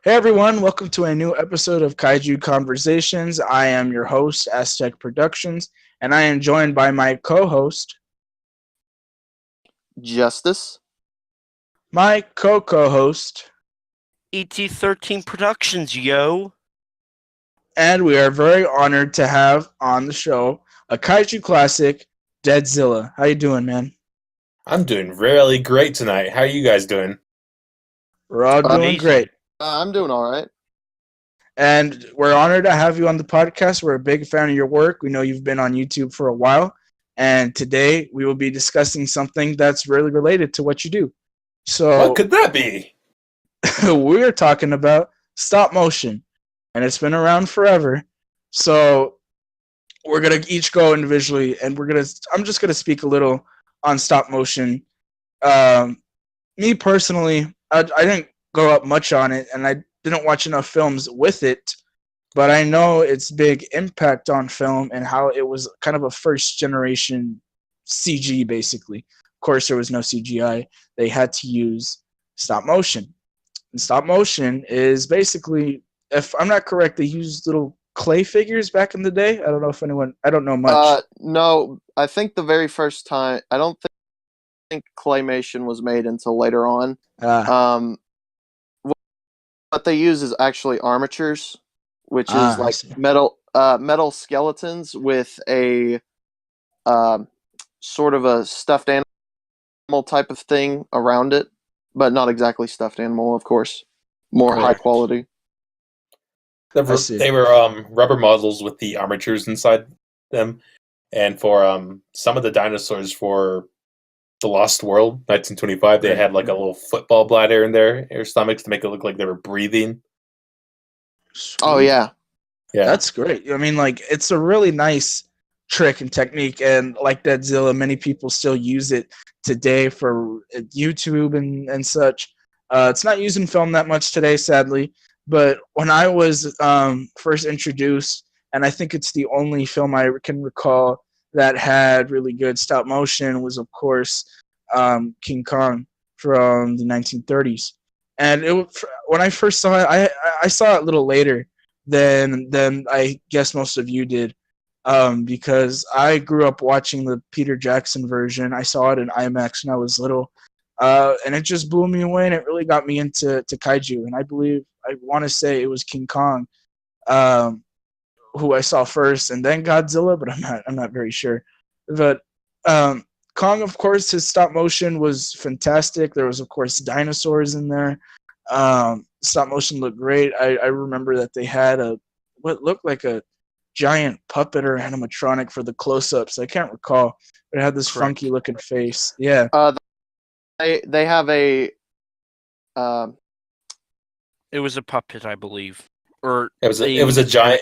Hey everyone, welcome to a new episode of Kaiju Conversations. I am your host, Aztec Productions, and I am joined by my co-host, Justus. my co-host, ET13 Productions, yo. and we are very honored to have on the show a Kaiju classic, Deadzilla. How you doing, man? I'm doing really great tonight. How are you guys doing? We're all doing Amazing. great. I'm doing all right. And we're honored to have you on the podcast. We're a big fan of your work. We know you've been on YouTube for a while. And today we will be discussing something that's really related to what you do. So What could that be? we're talking about stop motion. And it's been around forever. So we're going to each go individually. And I'm just going to speak a little on stop motion. Me personally, I didn't grow up much on it. And I didn't watch enough films with it, but I know its big impact on film and how it was kind of a first generation CG, basically. Of course, there was no CGI. They had to use stop motion. And stop motion is basically, if I'm not correct, they used little clay figures back in the day. I don't know if I don't know much. No, I think the very first time, I don't think claymation was made until later on. What they use is actually armatures, which is like metal skeletons with a sort of a stuffed animal type of thing around it, but not exactly stuffed animal, of course. More high quality. They were rubber models with the armatures inside them, and for some of the dinosaurs for The Lost World, 1925, they had like a little football bladder in their stomachs to make it look like they were breathing. Sweet. Oh yeah. That's great. I mean, like, it's a really nice trick and technique, and like Deadzilla, many people still use it today for YouTube and such. It's not used in film that much today, sadly, but when I was first introduced, and I think it's the only film I can recall that had really good stop motion, was, of course, King Kong from the 1930s. And when I first saw it, I saw it a little later than I guess most of you did, because I grew up watching the Peter Jackson version. I saw it in IMAX when I was little, and it just blew me away, and it really got me into kaiju. And I want to say it was King Kong, who I saw first, and then Godzilla, but I'm not very sure. But Kong, of course, his stop motion was fantastic. There was, of course, dinosaurs in there. Stop motion looked great. I remember that they had what looked like a giant puppet or animatronic for the close-ups. I can't recall, but it had this funky looking face. Yeah. They have a. It was a puppet, I believe, or It was a giant.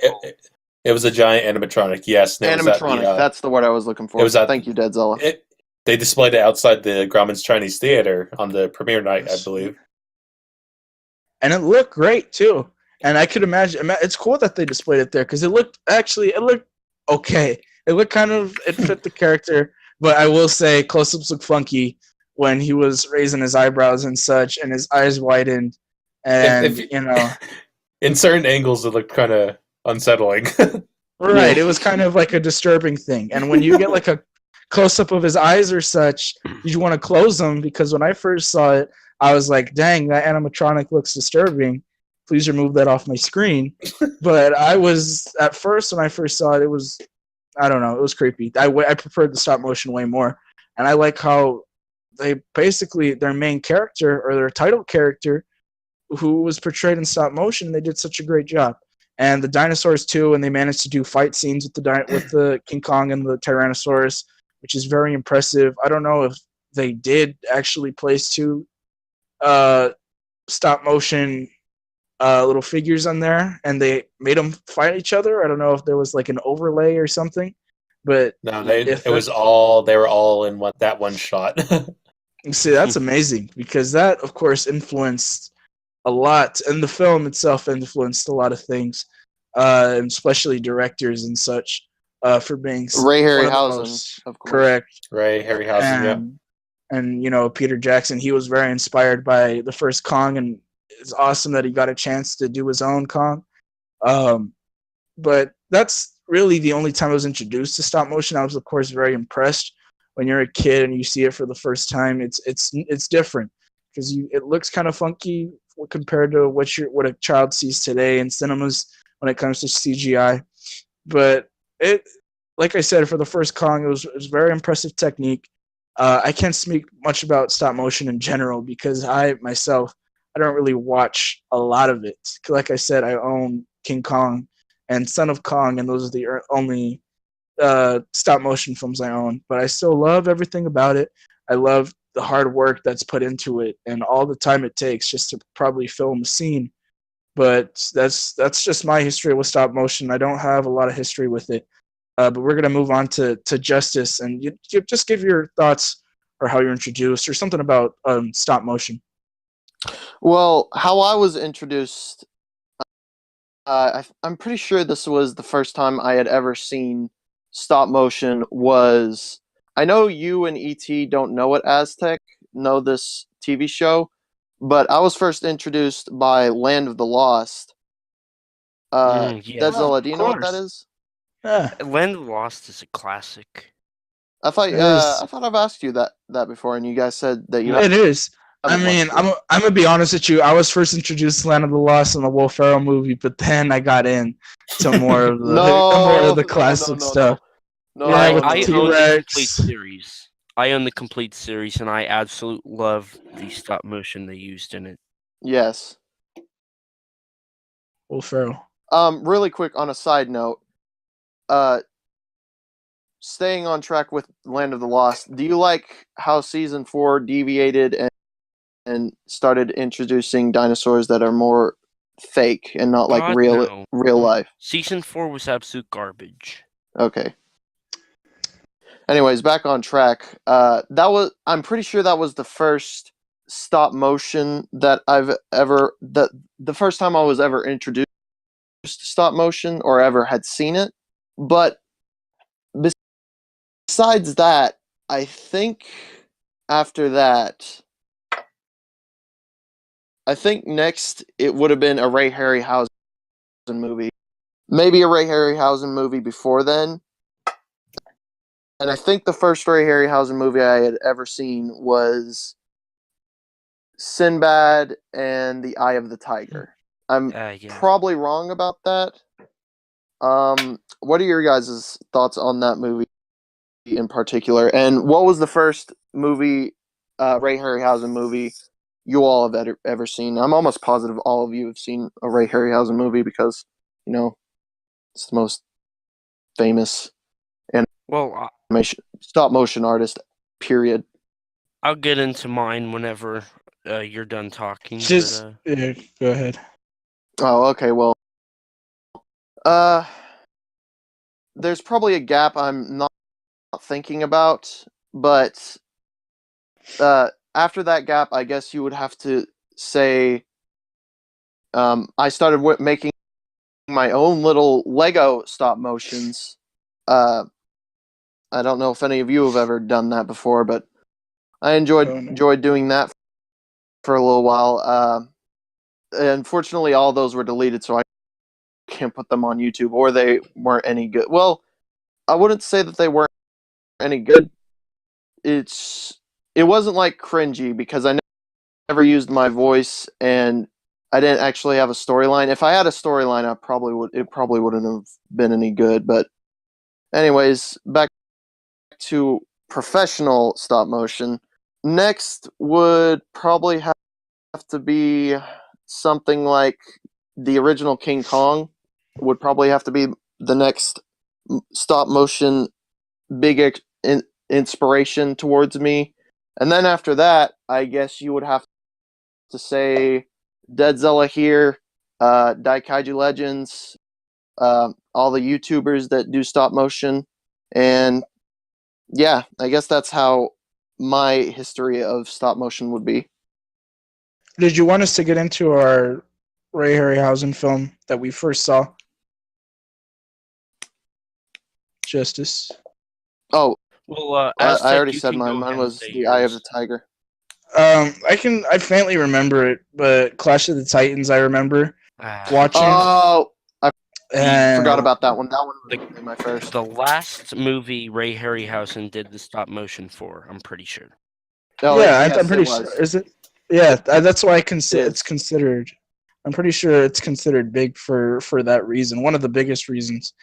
It was a giant animatronic. Yes, animatronic. That's the word I was looking for. It was Thank you, Deadzilla. They displayed it outside the Grauman's Chinese Theater on the premiere night, I believe. And it looked great too. And I could imagine it's cool that they displayed it there because it looked okay. It fit the character, but I will say close-ups look funky when he was raising his eyebrows and such, and his eyes widened, and in certain angles it looked kind of unsettling. Right, it was kind of like a disturbing thing. And when you get like a close-up of his eyes or such, you want to close them, because when I first saw it, I was like, dang, that animatronic looks disturbing. Please remove that off my screen. But at first, when I first saw it, I don't know, it was creepy. I preferred the stop motion way more. And I like how they basically, their main character, or their title character, who was portrayed in stop motion, they did such a great job. And the dinosaurs too, and they managed to do fight scenes with the King Kong and the Tyrannosaurus, which is very impressive. I don't know if they did actually place two stop motion little figures on there, and they made them fight each other. I don't know if there was like an overlay or something, but no, they were all in that one shot. See, that's amazing, because that, of course, influenced a lot, and the film itself influenced a lot of things, and especially directors and such, for being Ray Harryhausen, of course. Correct. Ray Harryhausen, and Peter Jackson, he was very inspired by the first Kong, and it's awesome that he got a chance to do his own Kong. But that's really the only time I was introduced to stop motion. I was, of course, very impressed. When you're a kid and you see it for the first time, it's different because it looks kind of funky compared to what a child sees today in cinemas when it comes to CGI. But it, like I said, for the first Kong, it was very impressive technique. I can't speak much about stop motion in general because I don't really watch a lot of it. Like I said, I own King Kong and Son of Kong, and those are the only stop motion films I own. But I still love everything about it. I love the hard work that's put into it and all the time it takes just to probably film a scene. But that's just my history with stop motion. I don't have a lot of history with it. But we're gonna move on to Justus, and you just give your thoughts or how you're introduced or something about stop motion. Well, how I was introduced, I'm pretty sure this was the first time I had ever seen stop motion. I know you and ET don't know it, Aztec know this TV show, but I was first introduced by Land of the Lost. Yes, Deadzilla, do you know what that is? Yeah, Land of the Lost is a classic. I thought it is. I thought I've asked you that before, and you guys said that you. It is. I haven't mean, watched it. I'm gonna be honest with you. I was first introduced to Land of the Lost in the Will Ferrell movie, but then I got in to more of the classic stuff. No, Yeah, I with the own the T-Rex. complete series. I own the complete series, and I absolutely love the stop motion they used in it. Yes. Will Ferrell. Really quick on a side note, staying on track with Land of the Lost, do you like how season 4 deviated and started introducing dinosaurs that are more fake and not like God, real no. life? Season 4 was absolute garbage. Okay. Anyways, back on track. I'm pretty sure that was the first stop motion that the first time I was ever introduced to stop motion or ever had seen it. But besides that, I think after that, I think next it would have been a Ray Harryhausen movie. Maybe a Ray Harryhausen movie before then. And I think the first Ray Harryhausen movie I had ever seen was Sinbad and the Eye of the Tiger. I'm Yeah. probably wrong about that. What are your guys' thoughts on that movie in particular? And what was the first movie, Ray Harryhausen movie, you all have ever seen? I'm almost positive all of you have seen a Ray Harryhausen movie because, it's the most famous stop motion artist, period. I'll get into mine whenever you're done talking. Yeah, go ahead. Oh, okay. Well, there's probably a gap I'm not thinking about, but after that gap, I guess you would have to say I started making my own little Lego stop motions. I don't know if any of you have ever done that before, but I enjoyed doing that for a little while. Unfortunately, all those were deleted, so I can't put them on YouTube, or they weren't any good. Well, I wouldn't say that they weren't any good. It wasn't like cringy because I never used my voice and I didn't actually have a storyline. If I had a storyline, it probably wouldn't have been any good. But anyways, back to professional stop motion. Next would probably have to be something like the original King Kong. Would probably have to be the next stop motion big inspiration towards me. And then after that, I guess you would have to say Deadzilla here, Kaiju Legends, all the YouTubers that do stop motion. And yeah, I guess that's how my history of stop motion would be. Did you want us to get into our Ray Harryhausen film that we first saw? Justus. Oh, well, I Aztec, already you said can mine. go Mine ahead and was say the Eye of the yours. Tiger. I faintly remember it, but Clash of the Titans I remember watching. Oh, I forgot and about that one. That one was The- really my first. The last movie Ray Harryhausen did the stop motion for, I'm pretty sure. Oh, yeah, yes, I'm pretty it sure. was. Is it? Yeah, that's why It it's is. considered. I'm pretty sure it's considered big for that reason. One of the biggest reasons.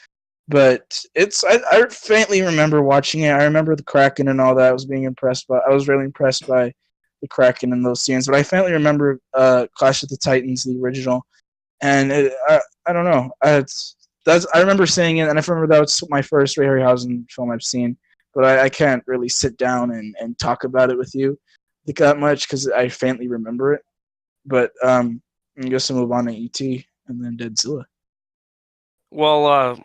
But I faintly remember watching it. I remember the Kraken and all that. I was really impressed by the Kraken in those scenes. But I faintly remember Clash of the Titans, the original, and I don't know. I remember seeing it, and I remember that was my first Ray Harryhausen film I've seen. But I can't really sit down and talk about it with you that much because I faintly remember it. But I guess I'll move on to ET and then Deadzilla. Well,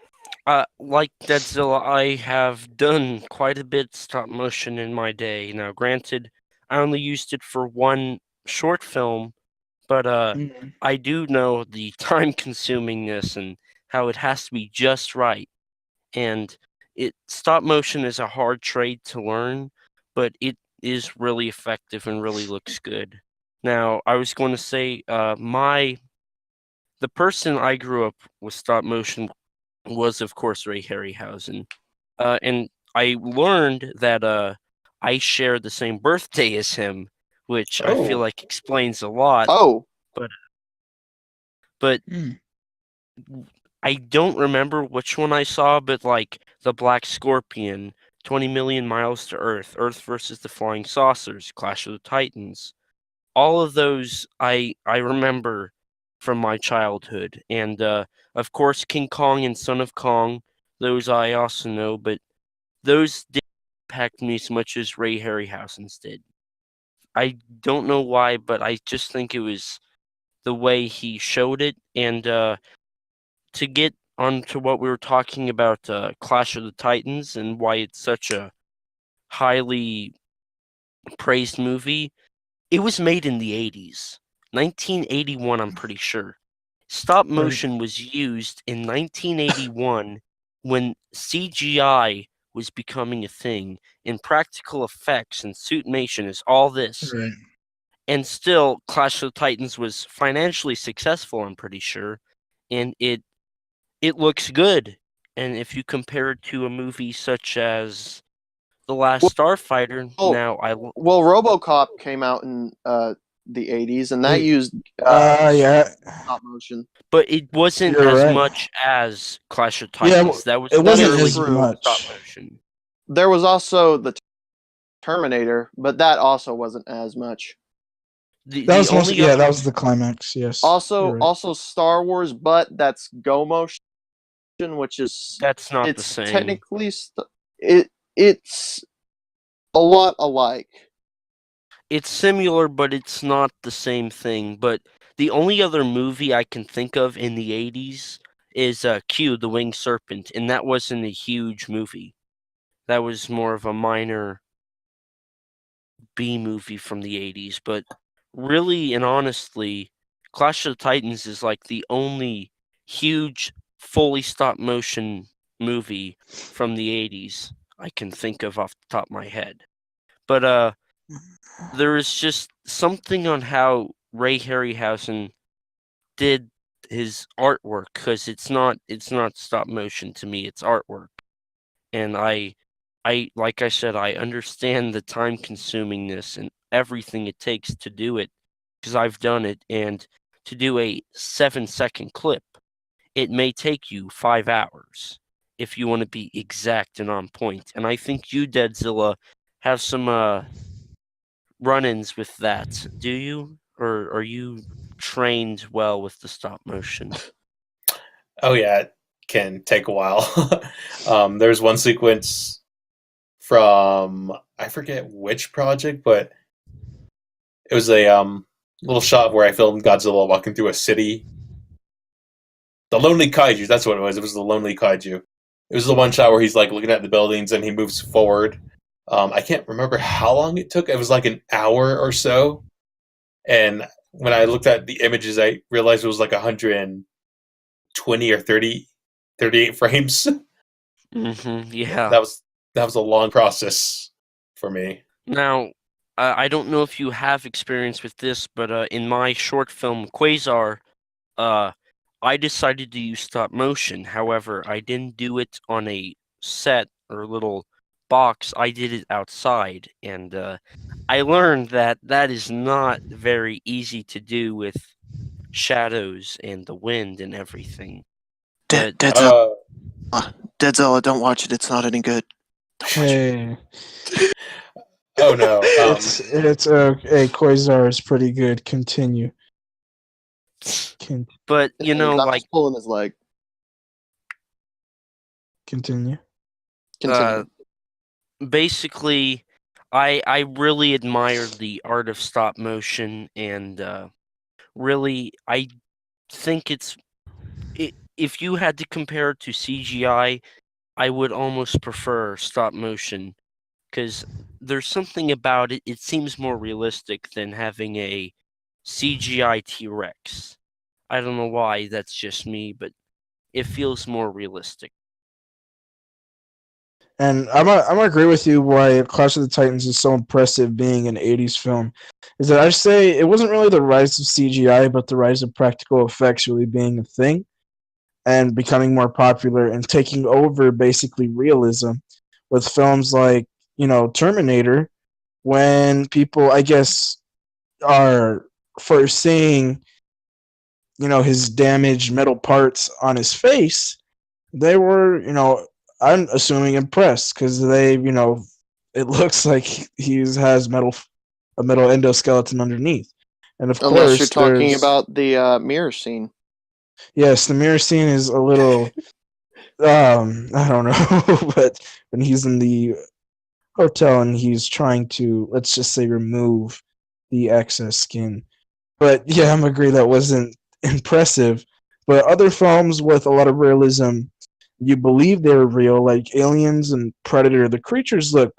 like Deadzilla, I have done quite a bit stop motion in my day. Now, granted, I only used it for one short film, but I do know the time consumingness and how it has to be just right. And stop motion is a hard trade to learn, but it is really effective and really looks good. Now, I was going to say, the person I grew up with stop motion was, of course, Ray Harryhausen. And I learned that I shared the same birthday as him, which I feel like explains a lot. Oh, But I don't remember which one I saw, but like the Black Scorpion, 20 Million Miles to Earth, Earth versus the Flying Saucers, Clash of the Titans. All of those I remember from my childhood. And of course, King Kong and Son of Kong, those I also know, but those didn't impact me as much as Ray Harryhausen's did. I don't know why, but I just think it was the way he showed it. And to get onto what we were talking about, Clash of the Titans and why it's such a highly praised movie, it was made in the 80s. 1981, I'm pretty sure. Stop motion was used in 1981 when CGI was becoming a thing, and practical effects and suitmation is all this. Right. And still, Clash of the Titans was financially successful, I'm pretty sure, and it looks good. And if you compare it to a movie such as The Last Starfighter, well, RoboCop came out in the 80s, and that used yeah. stop motion. But it wasn't You're as right. much as Clash of Yeah, Titans. That was it wasn't purely as much. stop motion. There was also the Terminator, but that also wasn't as much. That was the climax. Yes. Also Star Wars, but that's Go Motion, which is that's not the same. Technically, it's a lot alike. It's similar, but it's not the same thing. But the only other movie I can think of in the 80s is Q, the Winged Serpent, and that wasn't a huge movie. That was more of a minor B movie from the 80s. But really and honestly, Clash of the Titans is like the only huge, fully stop motion movie from the 80s I can think of off the top of my head. But there is just something on how Ray Harryhausen did his artwork, because it's not stop motion to me, it's artwork. And I like I said, I understand the time consumingness and everything it takes to do it, because I've done it. And to do a 7-second clip, it may take you 5 hours if you want to be exact and on point. And I think you, Deadzilla, have some run-ins with that. Do you? Or are you trained well with the stop motion? Oh yeah, it can take a while. There's one sequence from, I forget which project, but it was a little shot where I filmed Godzilla walking through a city. The Lonely Kaiju, that's what it was. It was the Lonely Kaiju. It was the one shot where he's like looking at the buildings and he moves forward. I can't remember how long it took. It was like an hour or so. And when I looked at the images, I realized it was like 120 or 38 frames. Yeah. That was a long process for me. Now, I don't know if you have experience with this, but in my short film Quasar, I decided to use stop motion. However, I didn't do it on a set or little box. I did it outside, and I learned that that is not very easy to do with shadows and the wind and everything. But Deadzilla, don't watch it. It's not any good. Hey, Oh no. it's hey, Quasar is pretty good. Continue. but you know, I'm like just pulling his leg. Continue. Continue. basically, I really admire the art of stop motion, and really, I think if you had to compare it to CGI, I would almost prefer stop motion, because there's something about it. It seems more realistic than having a CGI T-Rex. I don't know why. That's just me, but it feels more realistic. And I'm gonna agree with you why Clash of the Titans is so impressive being an 80s film. Is that I say it wasn't really the rise of CGI, but the rise of practical effects really being a thing and becoming more popular and taking over basically realism with films like, Terminator, when people, I guess, are first seeing, his damaged metal parts on his face, they were, I'm assuming impressed because it looks like he has a metal endoskeleton underneath, and of Unless course, you're talking there's about the mirror scene. yes, the mirror scene is a little, I don't know, but when he's in the hotel and he's trying to, let's just say, remove the excess skin. But yeah, I'm agree that wasn't impressive. But other films with a lot of realism, you believe they were real, like Aliens and Predator. The creatures look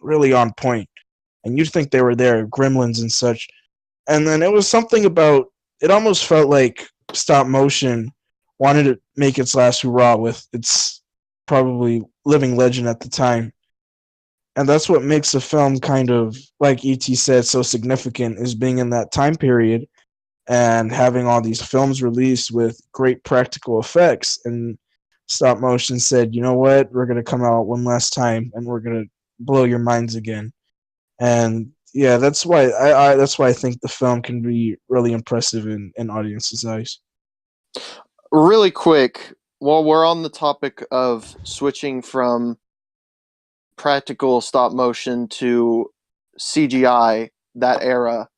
really on point, and you'd think they were there, Gremlins and such. And then it was something about it almost felt like stop motion wanted to make its last hurrah with its probably living legend at the time. And that's what makes a film kind of, like E.T. said, so significant is being in that time period and having all these films released with great practical effects. And stop motion said, you know what, we're going to come out one last time and we're going to blow your minds again. And yeah, that's why I think the film can be really impressive in audiences' eyes. Really quick, while we're on the topic of switching from practical stop motion to CGI, that era,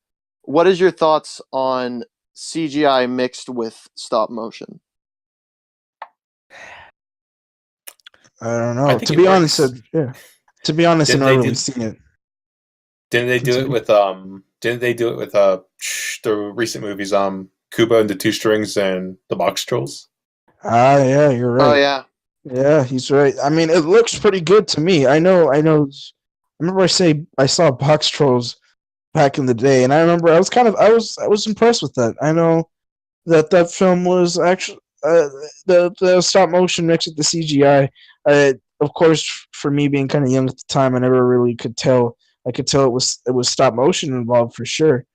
what is your thoughts on CGI mixed with stop motion? I don't know. To be honest, To be honest, I've never really seen it. Didn't they do it with the recent movies Kubo and the Two Strings and the Box Trolls? Ah, yeah, you're right. Oh yeah. Yeah, he's right. I mean, it looks pretty good to me. I know. I remember I saw Box Trolls back in the day, and I remember I was impressed with that. I know that film was actually the stop motion mixed with the CGI. Of course, for me being kind of young at the time, I never really could tell. I could tell it was stop motion involved for sure,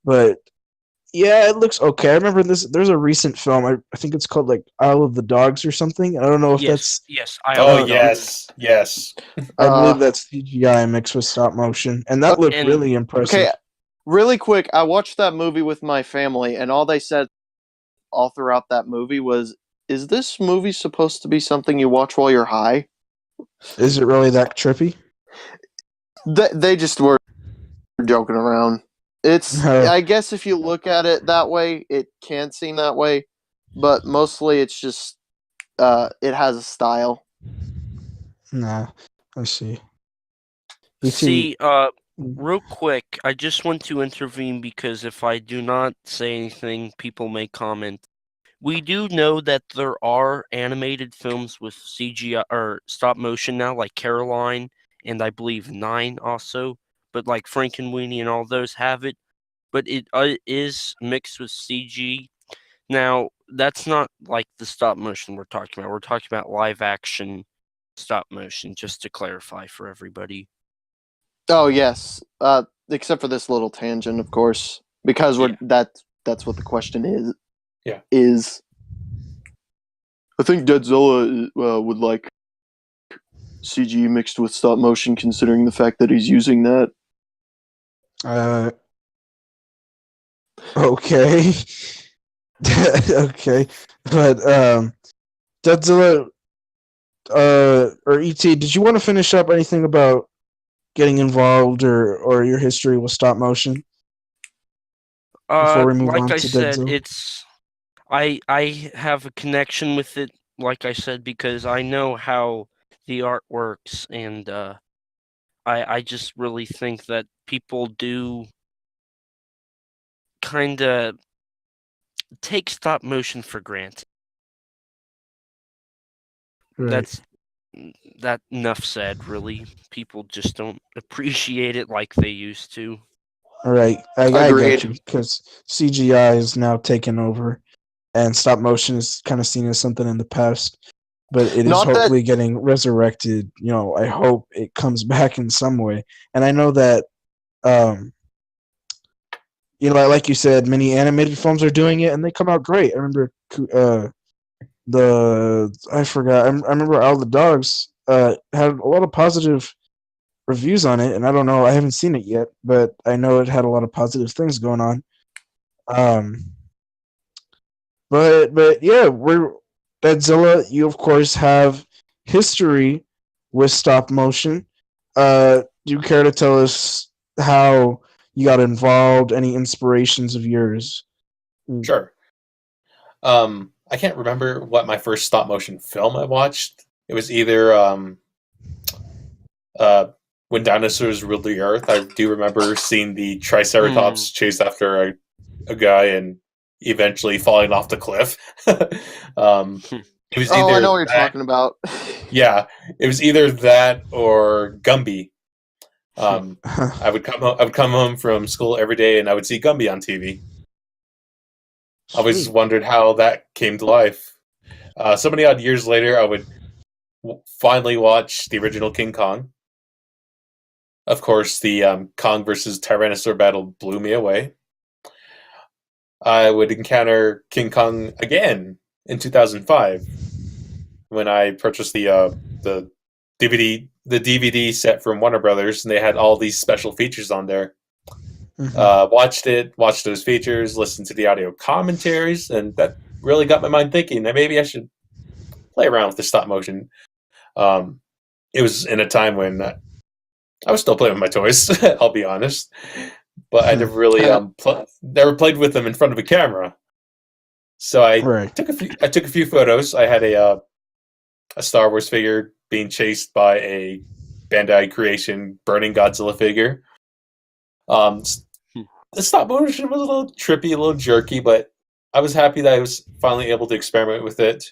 but yeah, it looks okay. I remember there's a recent film. I think it's called like Isle of the Dogs or something. I don't know if that's. Yes. Yes. I believe that's CGI mixed with stop motion, and that looked really impressive. Okay, really quick, I watched that movie with my family, and all they said all throughout that movie was, "Is this movie supposed to be something you watch while you're high?" Is it really that trippy? They just were joking around. It's I guess if you look at it that way, it can seem that way, but mostly it's just it has a style. Nah, I see. See, real quick, I just want to intervene because if I do not say anything, people may comment. We do know that there are animated films with CGI or stop motion now, like Caroline and I believe 9 also, but like Frankenweenie and all those have it. But it is mixed with CG. Now, that's not like the stop motion we're talking about. We're talking about live action stop motion, just to clarify for everybody. Oh yes, except for this little tangent, of course, because that's what the question is. Yeah. I think Deadzilla would like CG mixed with stop motion, considering the fact that he's using that. Okay. Okay. But Deadzilla or ET, did you want to finish up anything about getting involved or your history with stop motion before we move on like I to said, Deadzilla? I have a connection with it, like I said, because I know how the art works, and I just really think that people do kind of take stop motion for granted. Right. That enough said, really. People just don't appreciate it like they used to. All right. I Agreed. get you, because CGI is now taken over, and stop motion is kind of seen as something in the past. But it is hopefully getting resurrected. You know, I hope it comes back in some way. And I know that, you know, like you said, many animated films are doing it, and they come out great. I remember I forgot. I remember All the Dogs had a lot of positive reviews on it, and I don't know. I haven't seen it yet, but I know it had a lot of positive things going on. But yeah, we're Deadzilla. You of course have history with stop motion. Do you care to tell us how you got involved? Any inspirations of yours? Sure. I can't remember what my first stop motion film I watched. It was either when dinosaurs ruled the earth. I do remember seeing the Triceratops chase after a guy and eventually falling off the cliff. It was either I know what you're talking about. Yeah, it was either that or Gumby. I would come home from school every day and I would see Gumby on TV. I always wondered how that came to life. So many odd years later, I would finally watch the original King Kong. Of course, the Kong versus Tyrannosaur battle blew me away. I would encounter King Kong again in 2005 when I purchased the DVD set from Warner Brothers, and they had all these special features on there. Watched those features, listened to the audio commentaries, and that really got my mind thinking that maybe I should play around with the stop motion. It was in a time when I was still playing with my toys, I'll be honest, but I never really never played with them in front of a camera. So I took a few photos. I had a Star Wars figure being chased by a Bandai Creation burning Godzilla figure. The stop motion was a little trippy, a little jerky, but I was happy that I was finally able to experiment with it.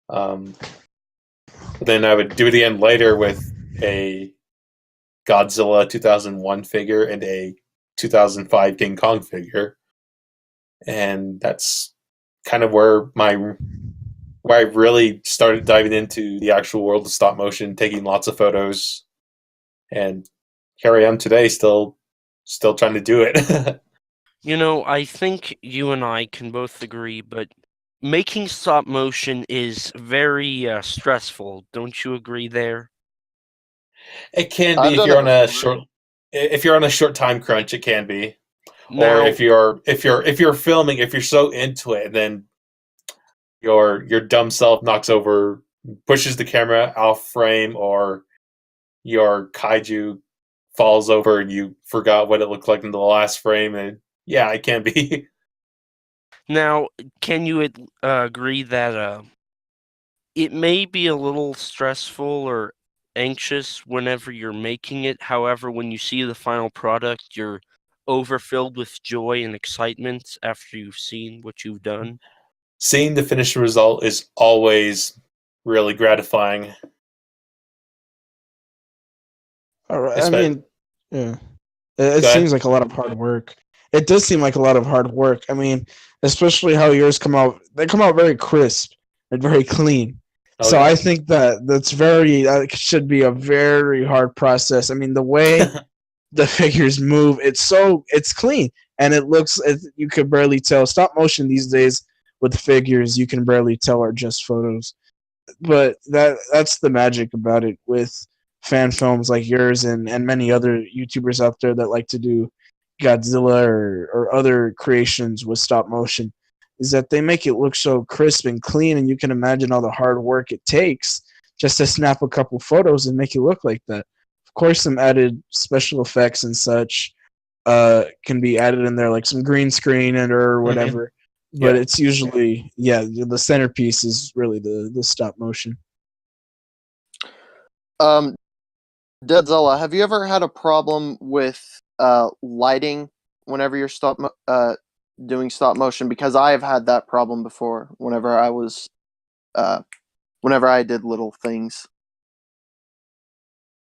Then I would do it again later with a Godzilla 2001 figure and a 2005 King Kong figure. And that's kind of where I really started diving into the actual world of stop motion, taking lots of photos. And here I am today, still trying to do it. You know, I think you and I can both agree, but making stop motion is very stressful. Don't you agree there? It can be if you're on a short time crunch. It can be, or if you're filming, if you're so into it, and then your dumb self pushes the camera off frame, or your kaiju falls over and you forgot what it looked like in the last frame, and yeah, it can be. Now, can you agree that it may be a little stressful or anxious whenever you're making it? However, when you see the final product, you're overfilled with joy and excitement after you've seen what you've done? Seeing the finished result is always really gratifying. All right. I mean, yeah. It seems like a lot of hard work. It does seem like a lot of hard work. I mean, especially how yours come out. They come out very crisp and very clean. So I think that should be a very hard process. I mean, the way the figures move. It's clean, and you could barely tell. Stop motion these days with figures, you can barely tell are just photos. But that's the magic about it with fan films like yours and many other YouTubers out there that like to do Godzilla or other creations with stop motion, is that they make it look so crisp and clean, and you can imagine all the hard work it takes just to snap a couple photos and make it look like that. Of course, some added special effects and such can be added in there, like some green screen or whatever. But it's usually, the centerpiece is really the stop motion. Deadzilla, have you ever had a problem with lighting whenever you're doing stop motion? Because I have had that problem before whenever I did little things.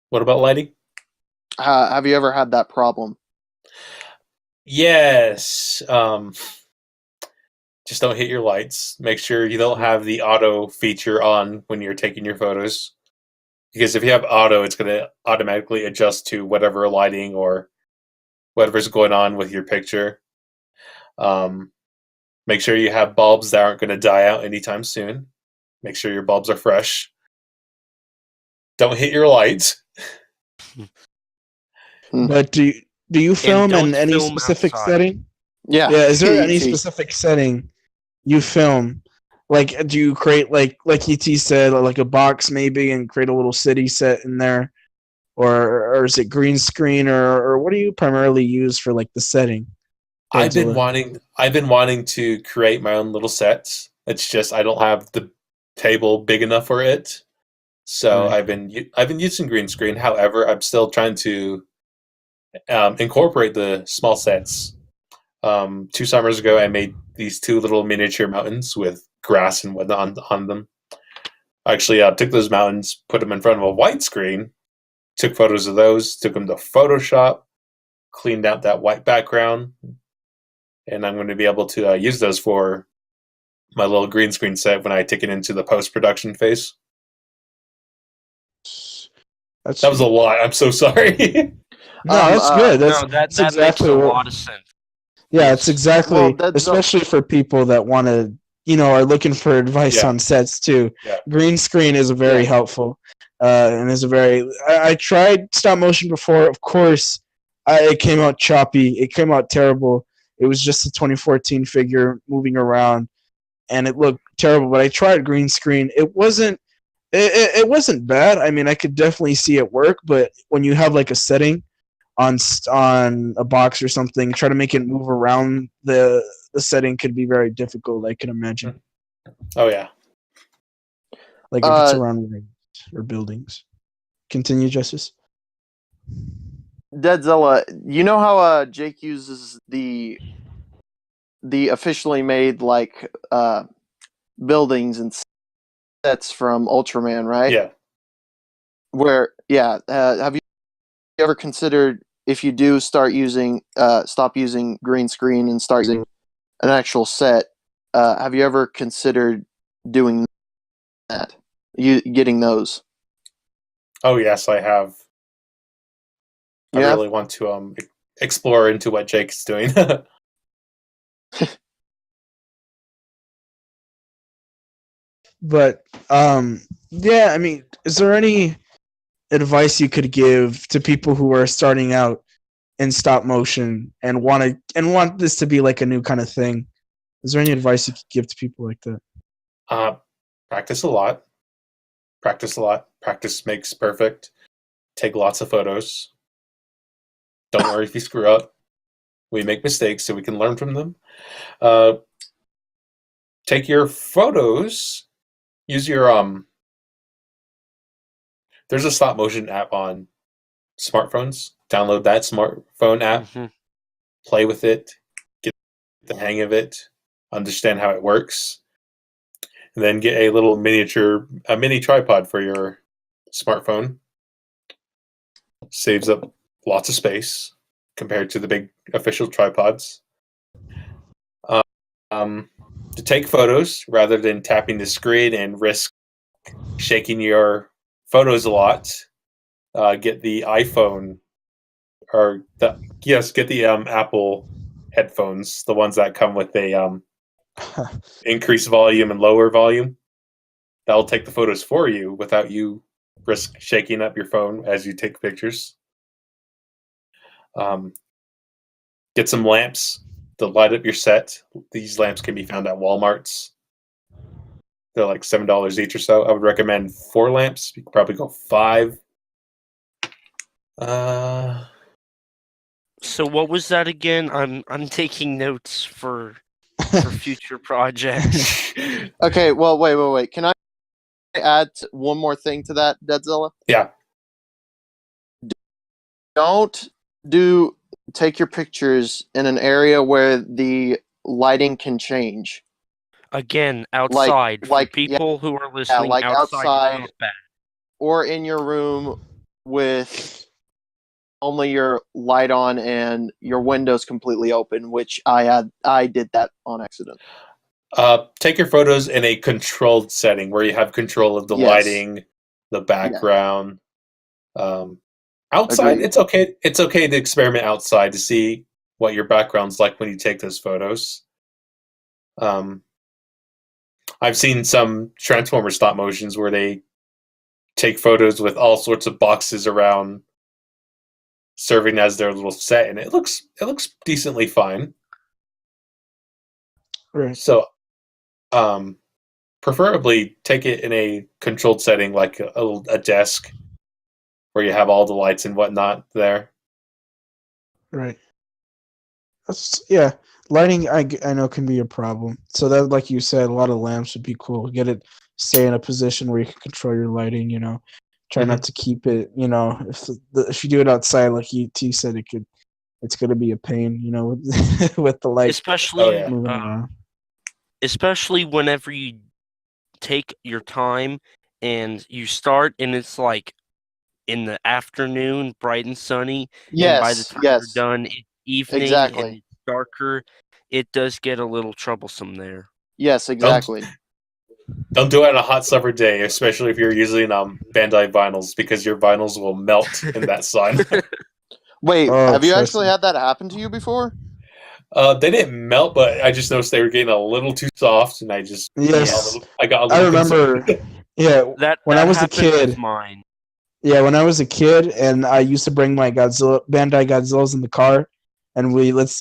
What about lighting? Have you ever had that problem? Yes. Just don't hit your lights. Make sure you don't have the auto feature on when you're taking your photos. Because if you have auto, it's going to automatically adjust to whatever lighting or whatever's going on with your picture. Make sure you have bulbs that aren't going to die out anytime soon. Make sure your bulbs are fresh. Don't hit your lights. But do you film in any specific setting? Yeah. Is there any specific setting you film? Like, do you create like ET said, like a box maybe, and create a little city set in there, or is it green screen, or what do you primarily use for like the setting? I've been wanting to create my own little sets. It's just I don't have the table big enough for it, so I've been using green screen. However, I'm still trying to incorporate the small sets. 2 summers ago, I made these 2 little miniature mountains with grass and whatnot on them. I actually took those mountains, put them in front of a white screen, took photos of those, took them to Photoshop, cleaned out that white background, and I'm going to be able to use those for my little green screen set when I take it into the post-production phase. That was a lot. I'm so sorry. No, that's good. That's that exactly makes a lot of sense. Yeah, it's exactly, especially for people that want to, are looking for advice on sets too. Yeah. Green screen is very helpful, and is a very. I tried stop motion before. Of course, it came out choppy. It came out terrible. It was just a 2014 figure moving around, and it looked terrible. But I tried green screen. It wasn't. It wasn't bad. I mean, I could definitely see it work. But when you have like a setting on a box or something, try to make it move around the setting could be very difficult, I can imagine. Oh yeah. Like if it's around rings or buildings. Continue, Justus. Deadzilla, you know how Jake uses the officially made like buildings and sets from Ultraman, right? Yeah. Have you ever considered, if you do stop using green screen and start using an actual set, have you ever considered doing that? Getting those? Oh yes, I have. I really want to explore into what Jake's doing. But I mean, is there any advice you could give to people who are starting out in stop motion and want this to be like a new kind of thing? Is there any advice you could give to people like that? Practice a lot. Practice makes perfect. Take lots of photos. Don't worry if you screw up. We make mistakes so we can learn from them. Take your photos. Use your there's a stop motion app on smartphones. Download that smartphone app. Mm-hmm. Play with it. Get the hang of it. Understand how it works. And then get a mini tripod for your smartphone. Saves up lots of space compared to the big official tripods. To take photos rather than tapping the screen and risk shaking your photos a lot, get the iPhone get the Apple headphones, the ones that come with a increased volume and lower volume. That'll take the photos for you without you risk shaking up your phone as you take pictures. Get some lamps to light up your set. These lamps can be found at Walmart's. They're like $7 each or so. I would recommend 4 lamps. You could probably go 5. So what was that again? I'm taking notes for future projects. Okay, well, wait. Can I add one more thing to that, Deadzilla? Yeah. Don't take your pictures in an area where the lighting can change. Again, outside. For people who are listening, like outside is not bad. Or in your room with only your light on and your windows completely open, which I did that on accident. Take your photos in a controlled setting where you have control of the lighting, the background. Outside, Agreed. it's okay. It's okay to experiment outside to see what your background's like when you take those photos. I've seen some Transformer stop motions where they take photos with all sorts of boxes around, serving as their little set, and it looks decently fine. Right. So, preferably take it in a controlled setting, like a desk, where you have all the lights and whatnot there. Right. Lighting I know can be a problem. So that, like you said, a lot of lamps would be cool. Stay in a position where you can control your lighting. Try not to keep it. If you do it outside, like ET said, it's gonna be a pain. With the light, especially moving around. Especially whenever you take your time and you start, and it's like in the afternoon, bright and sunny. Yes. And by the time you're done, it's evening and it's darker. It does get a little troublesome there. Yes, exactly. Don't do it on a hot summer day, especially if you're using Bandai vinyls, because your vinyls will melt in that sun. Wait, have you actually had that happen to you before? They didn't melt, but I just noticed they were getting a little too soft, and I got a little I remember. When I was a kid. Mine. Yeah, when I was a kid, and I used to bring my Bandai Godzillas in the car, and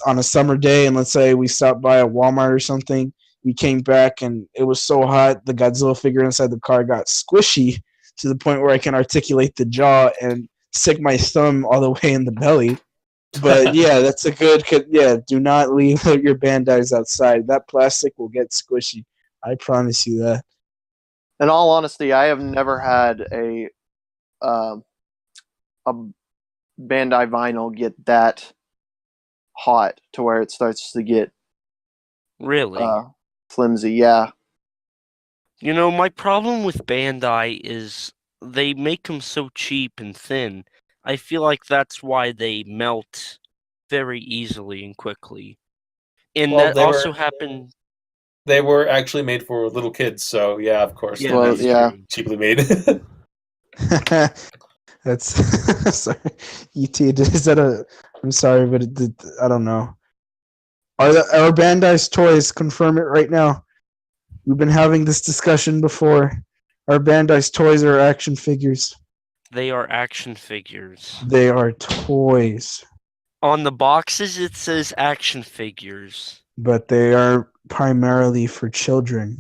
on a summer day, and let's say we stopped by a Walmart or something, we came back, and it was so hot, the Godzilla figure inside the car got squishy to the point where I can articulate the jaw and stick my thumb all the way in the belly. But yeah, that's a good. Yeah, do not leave your Bandais outside. That plastic will get squishy. I promise you that. In all honesty, I have never had a Bandai vinyl get that hot to where it starts to get really flimsy. Yeah. My problem with Bandai is they make them so cheap and thin. I feel like that's why they melt very easily and quickly. And that also happened. They were actually made for little kids, so yeah, of course. Yeah, that's true. Cheaply made. That's sorry. ET, is that I'm sorry, but I don't know. Are Bandai's toys? Confirm it right now. We've been having this discussion before. Are Bandai's toys or action figures? They are action figures. They are toys. On the boxes, it says action figures. But they are primarily for children.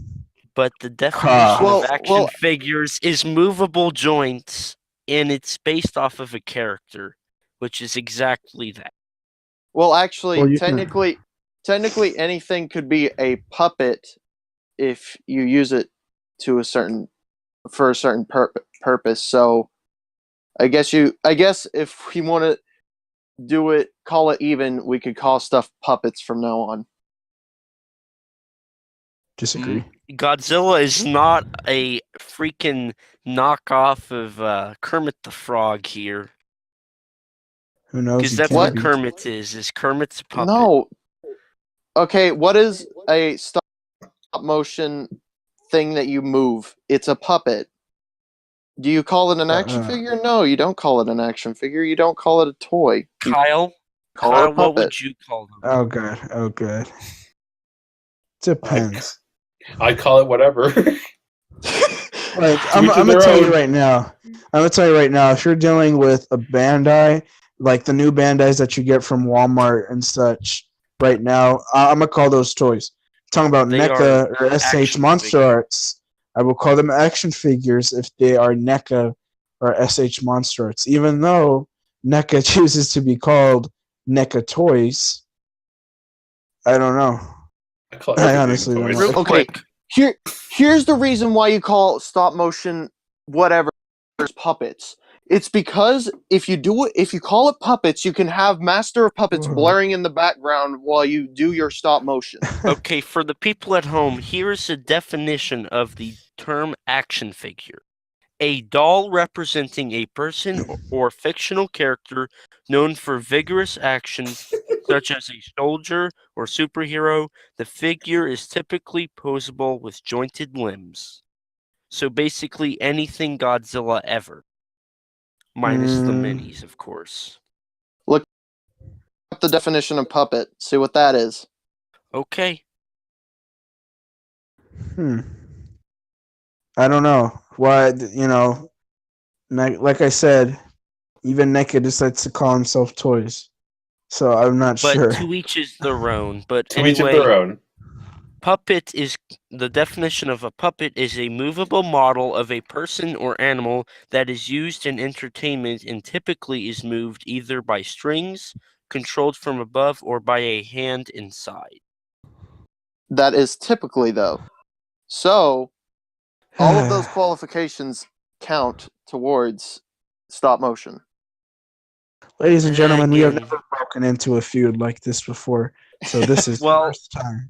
But the definition of action figures is movable joints, and it's based off of a character, which is exactly that. Well, actually, technically, anything could be a puppet if you use it for a certain purpose. So, I guess if we want to call it even, we could call stuff puppets from now on. Disagree. Godzilla is not a freaking knockoff of Kermit the Frog here. Who knows? Because that's what Kermit is. Is Kermit's a puppet? No. Okay, what is a stop motion thing that you move? It's a puppet. Do you call it an action figure? No, you don't call it an action figure. You don't call it a toy. Kyle, what would you call them? Oh god. Depends. I call it whatever. Like I'm gonna tell you right now. If you're dealing with a Bandai, like the new Bandais that you get from Walmart and such, right now, I'm gonna call those toys. Talking about NECA or SH Monster Arts, I will call them action figures if they are NECA or SH Monster Arts. Even though NECA chooses to be called NECA Toys, I don't know. I honestly don't know. Real quick, here's the reason why you call stop motion whatever puppets. It's because if you call it puppets, you can have Master of Puppets blaring in the background while you do your stop motion. Okay, for the people at home, here's a definition of the term action figure. A doll representing a person or fictional character known for vigorous actions, such as a soldier or superhero. The figure is typically posable with jointed limbs. So basically anything Godzilla ever. Minus the minis, of course. Look up the definition of puppet. See what that is. Okay. I don't know why, like I said, even NECA decides to call himself toys. So I'm not sure. But to each is their own. But to anyway, each of their own. Puppet is the definition of a puppet is a movable model of a person or animal that is used in entertainment and typically is moved either by strings, controlled from above, or by a hand inside. That is typically, though. So, all of those qualifications count towards stop motion. Ladies and gentlemen, we have never broken into a feud like this before, so this is the first time.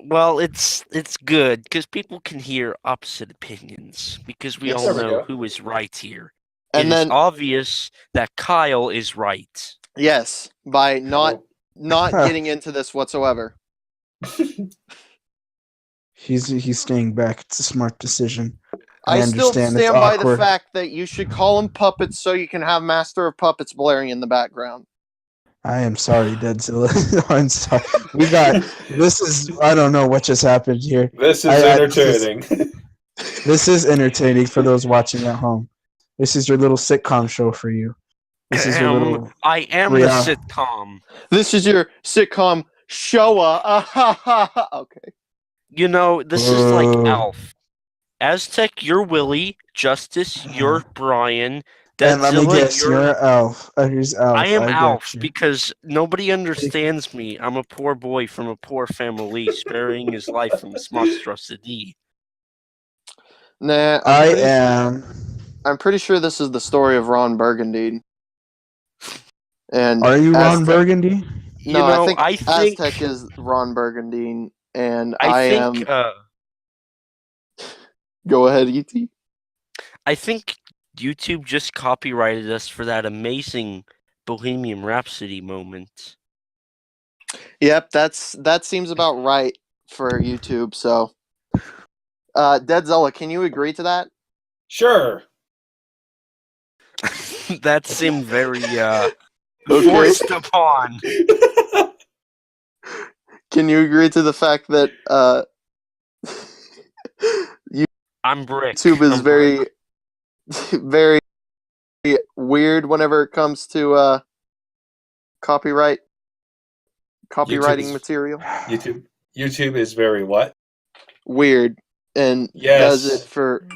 Well, it's good because people can hear opposite opinions because we all know who is right here. And it is obvious that Kyle is right. Yes, by not getting into this whatsoever. He's staying back. It's a smart decision. I still stand by the fact that you should call them puppets so you can have Master of Puppets blaring in the background. I am sorry, Deadzilla. I'm sorry. I don't know what just happened here. This is entertaining. This is entertaining for those watching at home. This is your little sitcom show for you. This is your little... I am the sitcom. This is your sitcom showa. Okay. You know, this is like Alf. Aztec, you're Willie. Justus, you're Brian. And let me guess, you're Alf. Who's Alf? I am Alf because nobody understands me. I'm a poor boy from a poor family, sparing his life from this monstrosity. Nah, I'm pretty sure this is the story of Ron Burgundy. And are you Ron Burgundy? No, I think Aztec is Ron Burgundy, and I am. Go ahead, E.T. I think YouTube just copyrighted us for that amazing Bohemian Rhapsody moment. Yep, that seems about right for YouTube. So, Deadzilla, can you agree to that? Sure. That seemed very forced upon. Can you agree to the fact that I'm Brick. YouTube is very, very weird whenever it comes to copywriting material? YouTube is very what? Weird, and does it for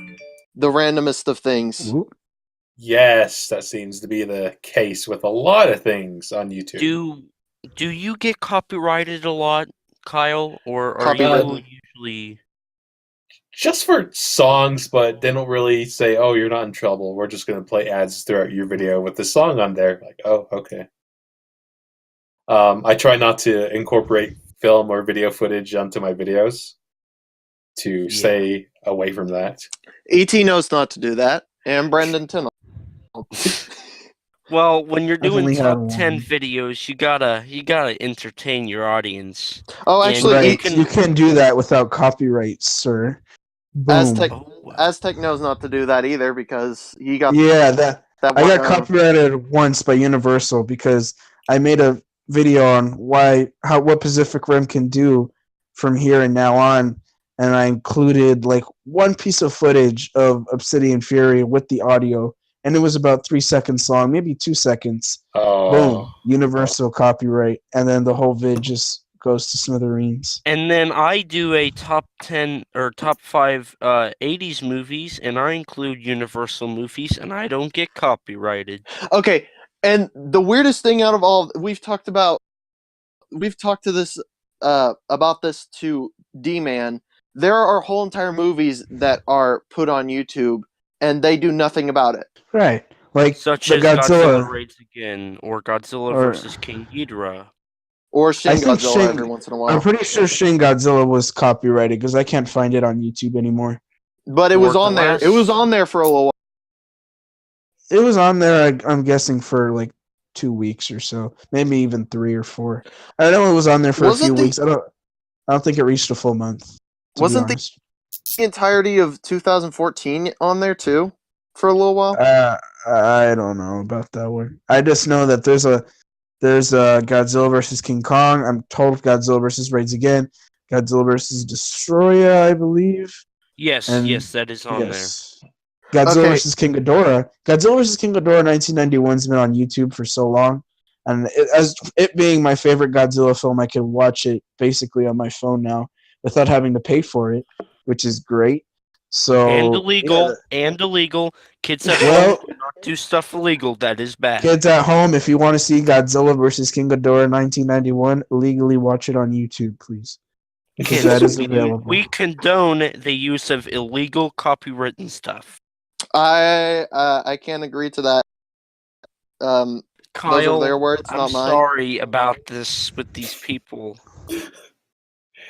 the randomest of things. Yes, that seems to be the case with a lot of things on YouTube. Do you get copyrighted a lot, Kyle, or are you usually just for songs? But they don't really say, "Oh, you're not in trouble. We're just going to play ads throughout your video with the song on there." Like, oh, okay. I try not to incorporate film or video footage onto my videos to stay away from that. ET knows not to do that, and Brendan Tinnell. Well, when you're doing top 10 videos, you gotta entertain your audience. Oh, actually, you can't do that without copyright, sir. Boom. Aztec knows not to do that either because he got that that I one, got copyrighted once by Universal because I made a video on what Pacific Rim can do from here and now on, and I included like one piece of footage of Obsidian Fury with the audio, and it was about 3 seconds long, maybe 2 seconds. Boom, Universal copyright, and then the whole vid just goes to smithereens. And then I do a top 10 or top 5 80s movies, and I include Universal movies, and I don't get copyrighted. Okay, and the weirdest thing out of all, we've talked to this about this to D-Man. There are whole entire movies that are put on YouTube, and they do nothing about it. Right, like such the as Godzilla Raids Again, or Godzilla vs. King Ghidorah. Or Shin Godzilla every once in a while. I'm pretty sure Shin Godzilla was copyrighted because I can't find it on YouTube anymore. But it was on there. It was on there for a little while. It was on there, I'm guessing, for like 2 weeks or so, maybe even 3 or 4. I know it was on there for a few weeks. I don't think it reached a full month. Wasn't the entirety of 2014 on there too for a little while? I don't know about that one. I just know that there's a Godzilla vs. King Kong. I'm told Godzilla vs. Raids Again. Godzilla vs. Destroya, I believe. Yes, that is on there. Godzilla vs. King Ghidorah. Godzilla vs. King Ghidorah 1991's been on YouTube for so long. And as it being my favorite Godzilla film, I can watch it basically on my phone now without having to pay for it, which is great. So and illegal. Kids at home do not do stuff illegal. That is bad. Kids at home, if you want to see Godzilla vs. King Ghidorah 1991, illegally watch it on YouTube, please. Because that is available. We condone the use of illegal copywritten stuff. I can't agree to that. Kyle, those are their words, not mine. I'm sorry about this with these people.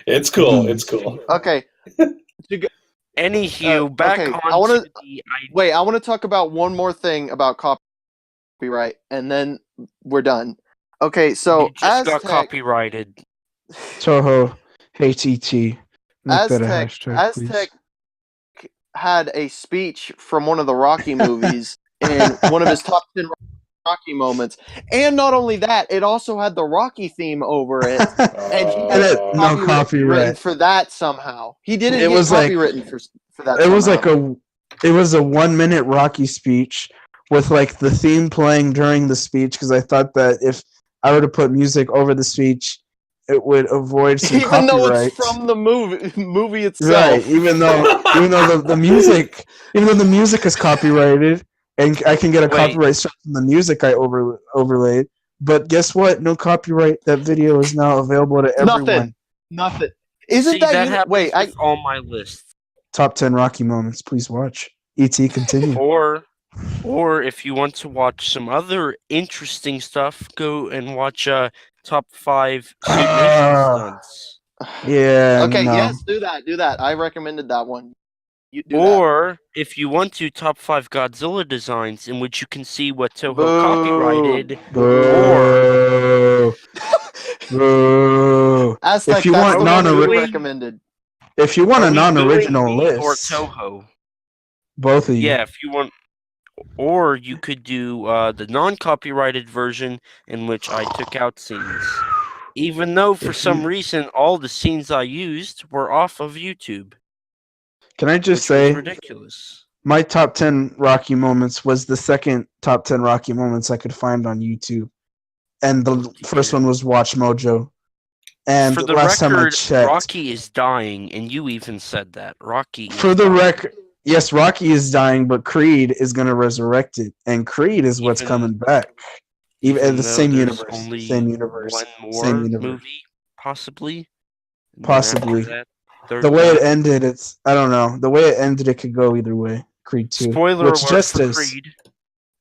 It's cool. It's cool. Okay. Anywho, back on I want to talk about one more thing about copyright, and then we're done. Okay, so just got copyrighted. Toho, HTT. Aztec had a speech from one of the Rocky movies in one of his top 10 Rocky moments, and not only that, it also had the Rocky theme over it, and he got no copyright for that somehow. He didn't get copywritten for that. It was like it was a 1 minute Rocky speech with like the theme playing during the speech, because I thought that if I were to put music over the speech, it would avoid some even copyright. Though it's from the movie itself. Right, even though the music is copyrighted, and I can get a copyright strike from the music I overlaid. But guess what? No copyright. That video is now available to everyone. Nothing. Isn't that wait? On my list. Top 10 Rocky moments. Please watch. ET continue. Or if you want to watch some other interesting stuff, go and watch top 5 Suit Nation stunts. Yeah. Okay. No. Yes. Do that. I recommended that one. Or if you want to, top 5 Godzilla designs, in which you can see what Toho copyrighted. Boo. If you want recommended. If you want a non-original list, or Toho, both of you. Yeah, if you want, or you could do the non-copyrighted version, in which I took out scenes, even though for some reason all the scenes I used were off of YouTube. Can I just say, ridiculous. My top 10 Rocky moments was the second top 10 Rocky moments I could find on YouTube, and the first one was Watch Mojo. And for the last record, time I checked, Rocky is dying, and you even said that. Rocky. For the record, yes, Rocky is dying, but Creed is going to resurrect it, and Creed is what's coming back. Even the same universe, same universe, one more same universe. Movie, possibly. The way it ended, I don't know. The way it ended, it could go either way. Creed 2. Spoiler alert for Creed.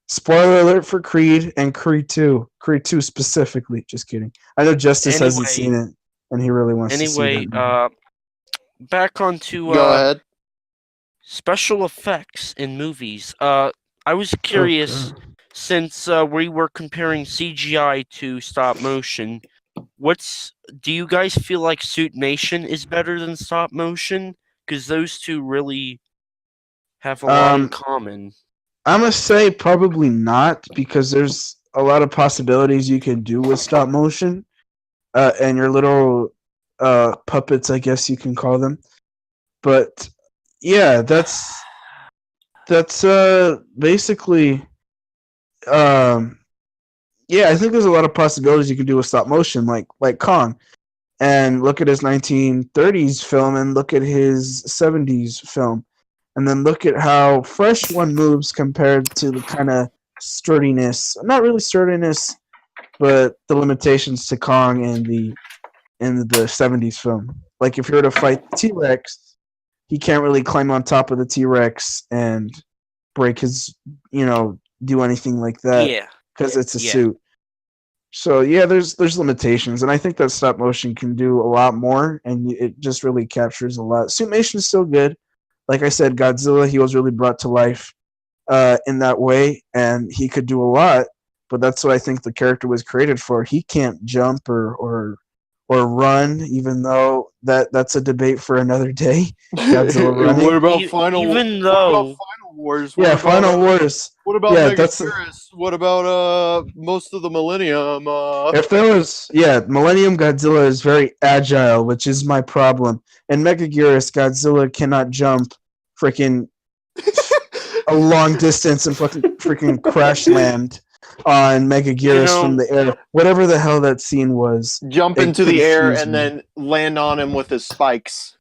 Spoiler alert for Creed and Creed 2. Creed 2 specifically. Just kidding. I know Justus hasn't seen it, and he really wants to see it. Back onto go ahead. Special effects in movies. I was curious, since we were comparing CGI to stop motion, do you guys feel like Suit Nation is better than stop motion? Because those two really have a lot in common? I'm gonna say probably not, because there's a lot of possibilities you can do with stop motion, and your little puppets, I guess you can call them. But yeah, that's basically yeah, I think there's a lot of possibilities you can do with stop motion, like Kong. And look at his 1930s film and look at his 70s film. And then look at how fresh one moves compared to the kind of sturdiness, not really sturdiness, but the limitations to Kong in the 70s film. Like if you were to fight the T-Rex, he can't really climb on top of the T-Rex and break his, do anything like that. Yeah. Because it's a suit. So yeah, there's limitations, and I think that stop motion can do a lot more, and it just really captures a lot. Suitmation is still good. Like I said, Godzilla, he was really brought to life in that way, and he could do a lot, but that's what I think the character was created for. He can't jump or run, even though that's a debate for another day. Godzilla running. What about Final Wars? Yeah, Final Wars. What about Megaguirus? What about most of the Millennium? If there was, Millennium Godzilla is very agile, which is my problem. And Megaguirus, Godzilla cannot jump freaking a long distance and freaking crash land on Megaguirus from the air. Whatever the hell that scene was. Jump into the air and then land on him with his spikes.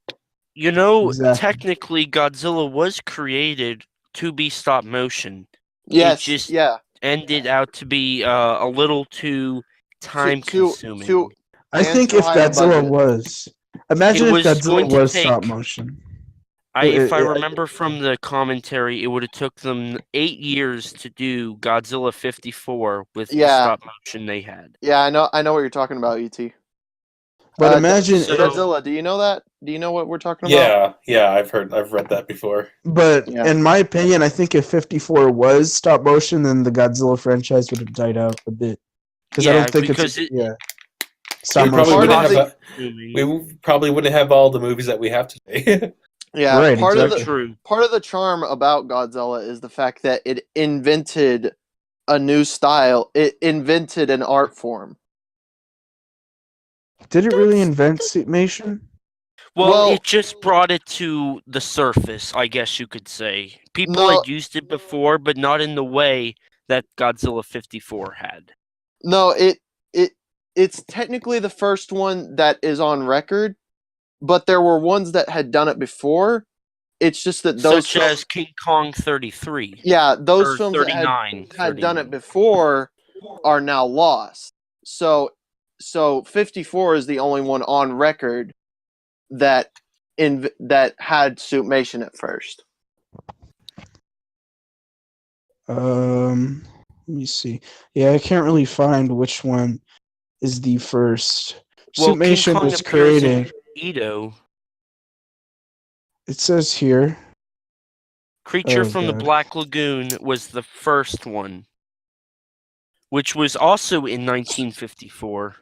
Technically, Godzilla was created to be stop motion. Yes, it just ended out to be a little too time-consuming. I think if Godzilla was... Imagine if Godzilla was stop motion. If I remember from the commentary, it would have took them 8 years to do Godzilla 54 with the stop motion they had. Yeah, I know what you're talking about, E.T. But imagine Deadzilla. Do you know that? Do you know what we're talking about? Yeah, I've read that before. But in my opinion, I think if 54 was stop motion, then the Godzilla franchise would have died out a bit. Because I don't think stop motion. We probably wouldn't have all the movies that we have today. Yeah, right, part of the charm about Godzilla is the fact that it invented a new style. It invented an art form. Did it really invent suitmation? Well, it just brought it to the surface, I guess you could say. People had used it before, but not in the way that Godzilla 54 had. No, it's technically the first one that is on record, but there were ones that had done it before. It's just that those such as King Kong 33. Yeah, those films that had done it before are now lost. So 54 is the only one on record that had suitmation at first. Let me see. Yeah, I can't really find which one is the first. Suitmation was created. Edo. It says here. Creature from the Black Lagoon was the first one, which was also in 1954.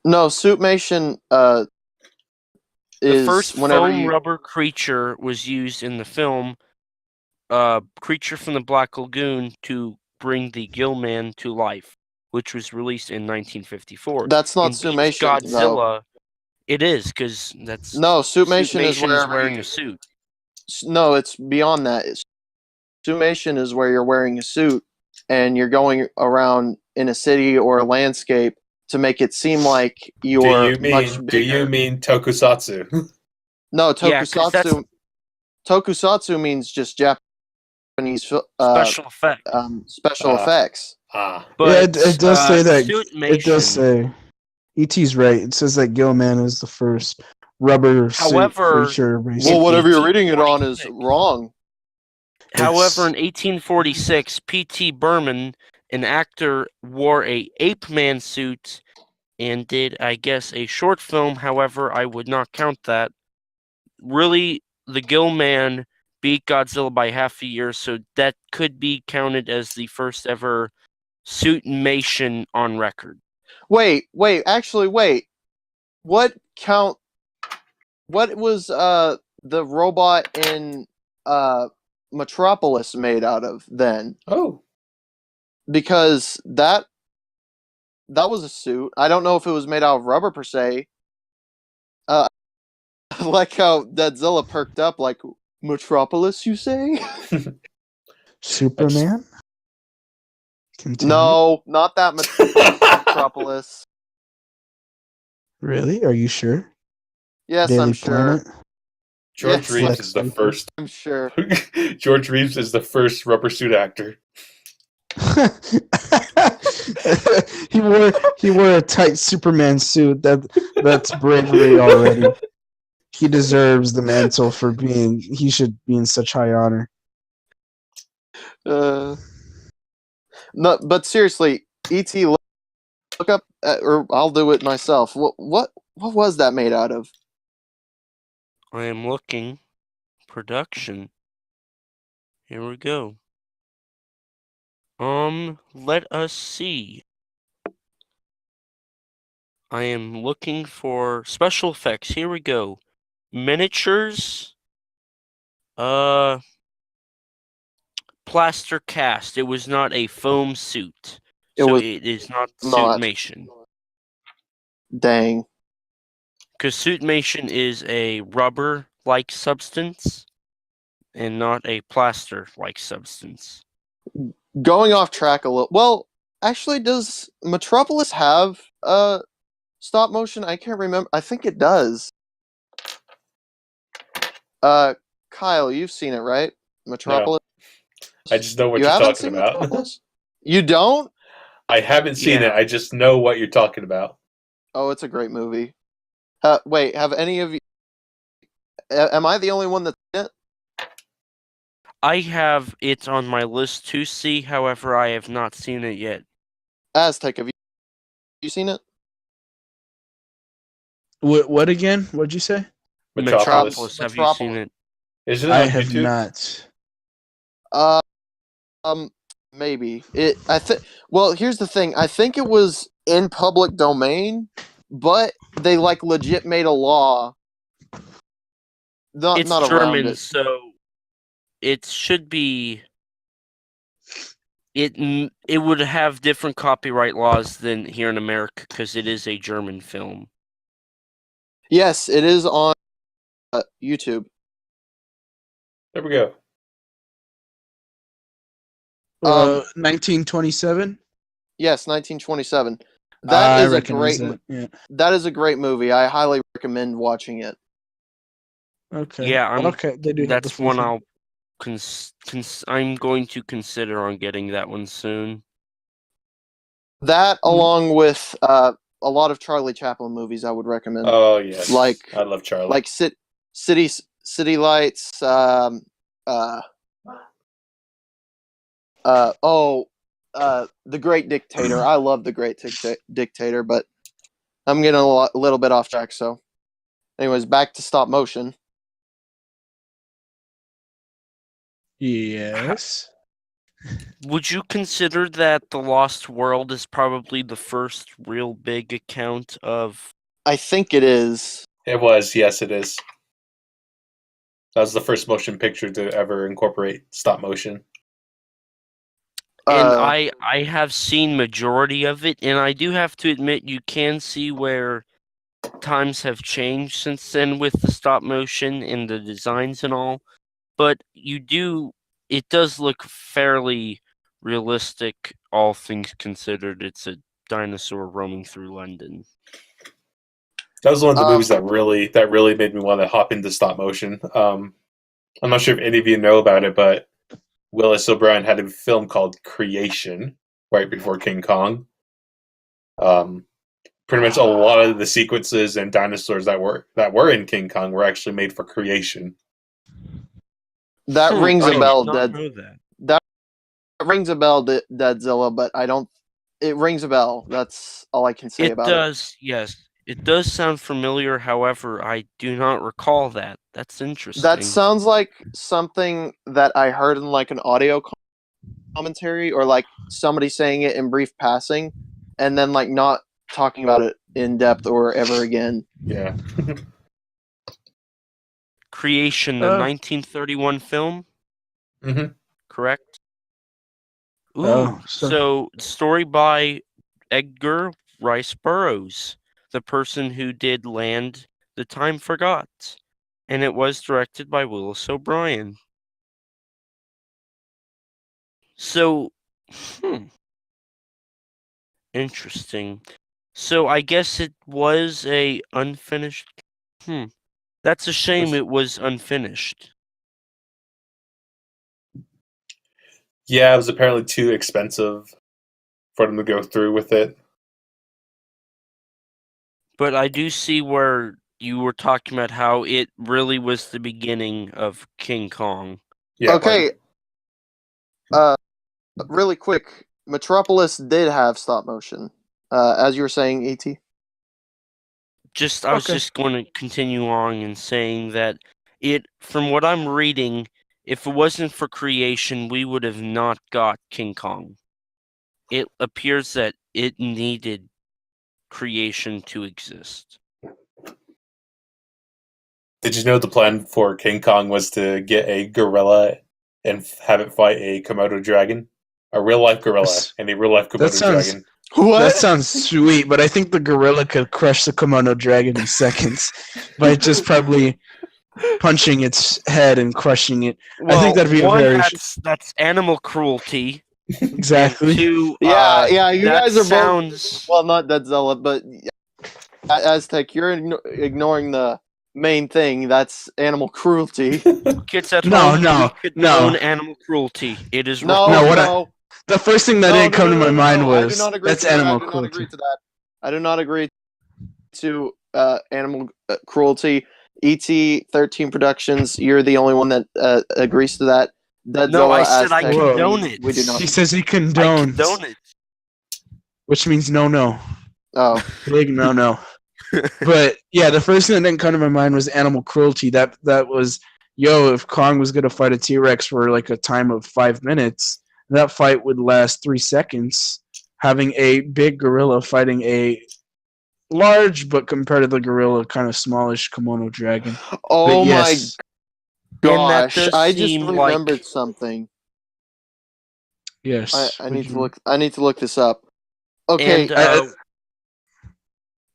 No, suitmation is the first foam rubber creature was used in the film Creature from the Black Lagoon to bring the Gill Man to life, which was released in 1954. That's not suitmation. Godzilla. It is, because that's... No, suitmation is wearing a suit. No, it's beyond that. Suitmation is where you're wearing a suit and you're going around in a city or a landscape to make it seem like you're much bigger. Do you mean tokusatsu? No, tokusatsu. Yeah, tokusatsu means just Japanese special effects. Special effects. But yeah, it does say that. It does say. E.T.'s right. It says that Gilman is the first rubber suit creature. Well, whatever you're reading it on is wrong. However, in 1846, P.T. Berman, an actor, wore a ape man suit and did, I guess, a short film. However, I would not count that. Really, the Gill Man beat Godzilla by half a year, so that could be counted as the first ever suitmation on record. Wait. What was the robot in Metropolis made out of then. Oh. Because that was a suit. I don't know if it was made out of rubber per se. I like how Deadzilla perked up, like, Metropolis, you say? Superman? Continue. No, not that Metropolis. Really? Are you sure? Yes, Daily I'm sure. Planet? George Yes, Reeves Lex is the Luthor? first. I'm sure. George Reeves is the first rubber suit actor. he wore a tight Superman suit. That's bravery already. He deserves the mantle for being. He should be in such high honor. No, but seriously, E.T. Look up, or I'll do it myself. What was that made out of? I am looking. Production. Here we go. Let us see. I am looking for special effects. Here we go. Miniatures. Plaster cast. It was not a foam suit. So it is not suitmation. Dang. Because suitmation is a rubber-like substance and not a plaster-like substance. Going off track a little. Well, actually, does Metropolis have stop motion? I can't remember. I think it does. Kyle, you've seen it, right? Metropolis. No. I just know what you you're haven't talking seen about. Metropolis? You don't? I haven't seen it. I just know what you're talking about. Oh, it's a great movie. Wait, have any of you? Am I the only one that's seen it? I have it on my list to see. However, I have not seen it yet. Aztec, have you seen it? What again? What'd you say? Metropolis. Have you seen it? Isn't it I on have YouTube? not. Maybe it. Well, here's the thing. I think it was in public domain, but they like legit made a law. It's not German, around it. so it should be. It would have different copyright laws than here in America because it is a German film. Yes, it is on YouTube. There we go. 1927. Yes, 1927. That is a great. That is a great movie. I highly recommend watching it. Okay. Yeah, okay. They do. That's one I'll. I'm going to consider on getting that one soon. That, along with a lot of Charlie Chaplin movies, I would recommend. Oh yes, like I love Charlie. Like City Lights. The Great Dictator. I love The Great Dictator, but I'm getting a little bit off track. So, anyways, back to stop motion. Yes. Would you consider that The Lost World is probably the first real big account of... I think it is. It was, yes, it is. That was the first motion picture to ever incorporate stop motion. And I have seen majority of it, and I do have to admit you can see where times have changed since then with the stop motion and the designs and all. But it does look fairly realistic, all things considered. It's a dinosaur roaming through London. That was one of the movies that really made me want to hop into stop motion. I'm not sure if any of you know about it, but Willis O'Brien had a film called Creation right before King Kong. Pretty much a lot of the sequences and dinosaurs that were in King Kong were actually made for Creation. That rings a bell. That rings a bell, Deadzilla, but I don't. It rings a bell. That's all I can say about it. It does, yes. It does sound familiar. However, I do not recall that. That's interesting. That sounds like something that I heard in like an audio commentary, or like somebody saying it in brief passing, and then like not talking about it in depth or ever again. Yeah. Creation, the 1931 film? Mm-hmm. correct? Ooh, Oh, so story by Edgar Rice Burroughs, the person who did Land the Time Forgot, and it was directed by Willis O'Brien. So, interesting. So I guess it was a unfinished. That's a shame. It was unfinished. Yeah, it was apparently too expensive for them to go through with it. But I do see where you were talking about how it really was the beginning of King Kong. Yeah. Okay. Really quick, Metropolis did have stop motion. As you were saying, ET. I was just going to continue on and saying that from what I'm reading, if it wasn't for creation, we would have not got King Kong. It appears that it needed creation to exist. Did you know the plan for King Kong was to get a gorilla and have it fight a Komodo dragon? A real-life gorilla and a real-life Komodo dragon. What? That sounds sweet, but I think the gorilla could crush the Komodo dragon in seconds by just probably punching its head and crushing it. Well, I think that'd be that's animal cruelty. Exactly. Two, yeah, you guys are both. Well, not Deadzilla, but Aztec, you're ignoring the main thing. That's animal cruelty. Kids at home, no. Animal cruelty. It is The first thing that didn't come to my mind was that's animal cruelty. I do not agree to that. I do not agree to animal cruelty. ET13 Productions, you're the only one that agrees to that. Deadzilla, no, I said I Aztec, condone it. We do not. He says he condones. I condone it. Which means no. Oh. Big no. But yeah, the first thing that didn't come to my mind was animal cruelty. That was, if Kong was going to fight a T-Rex for like a time of 5 minutes, that fight would last 3 seconds. Having a big gorilla fighting a large, but compared to the gorilla, kind of smallish Komodo dragon. Oh my gosh! I just remembered something. Yes, I need to look. I need to look this up. Okay,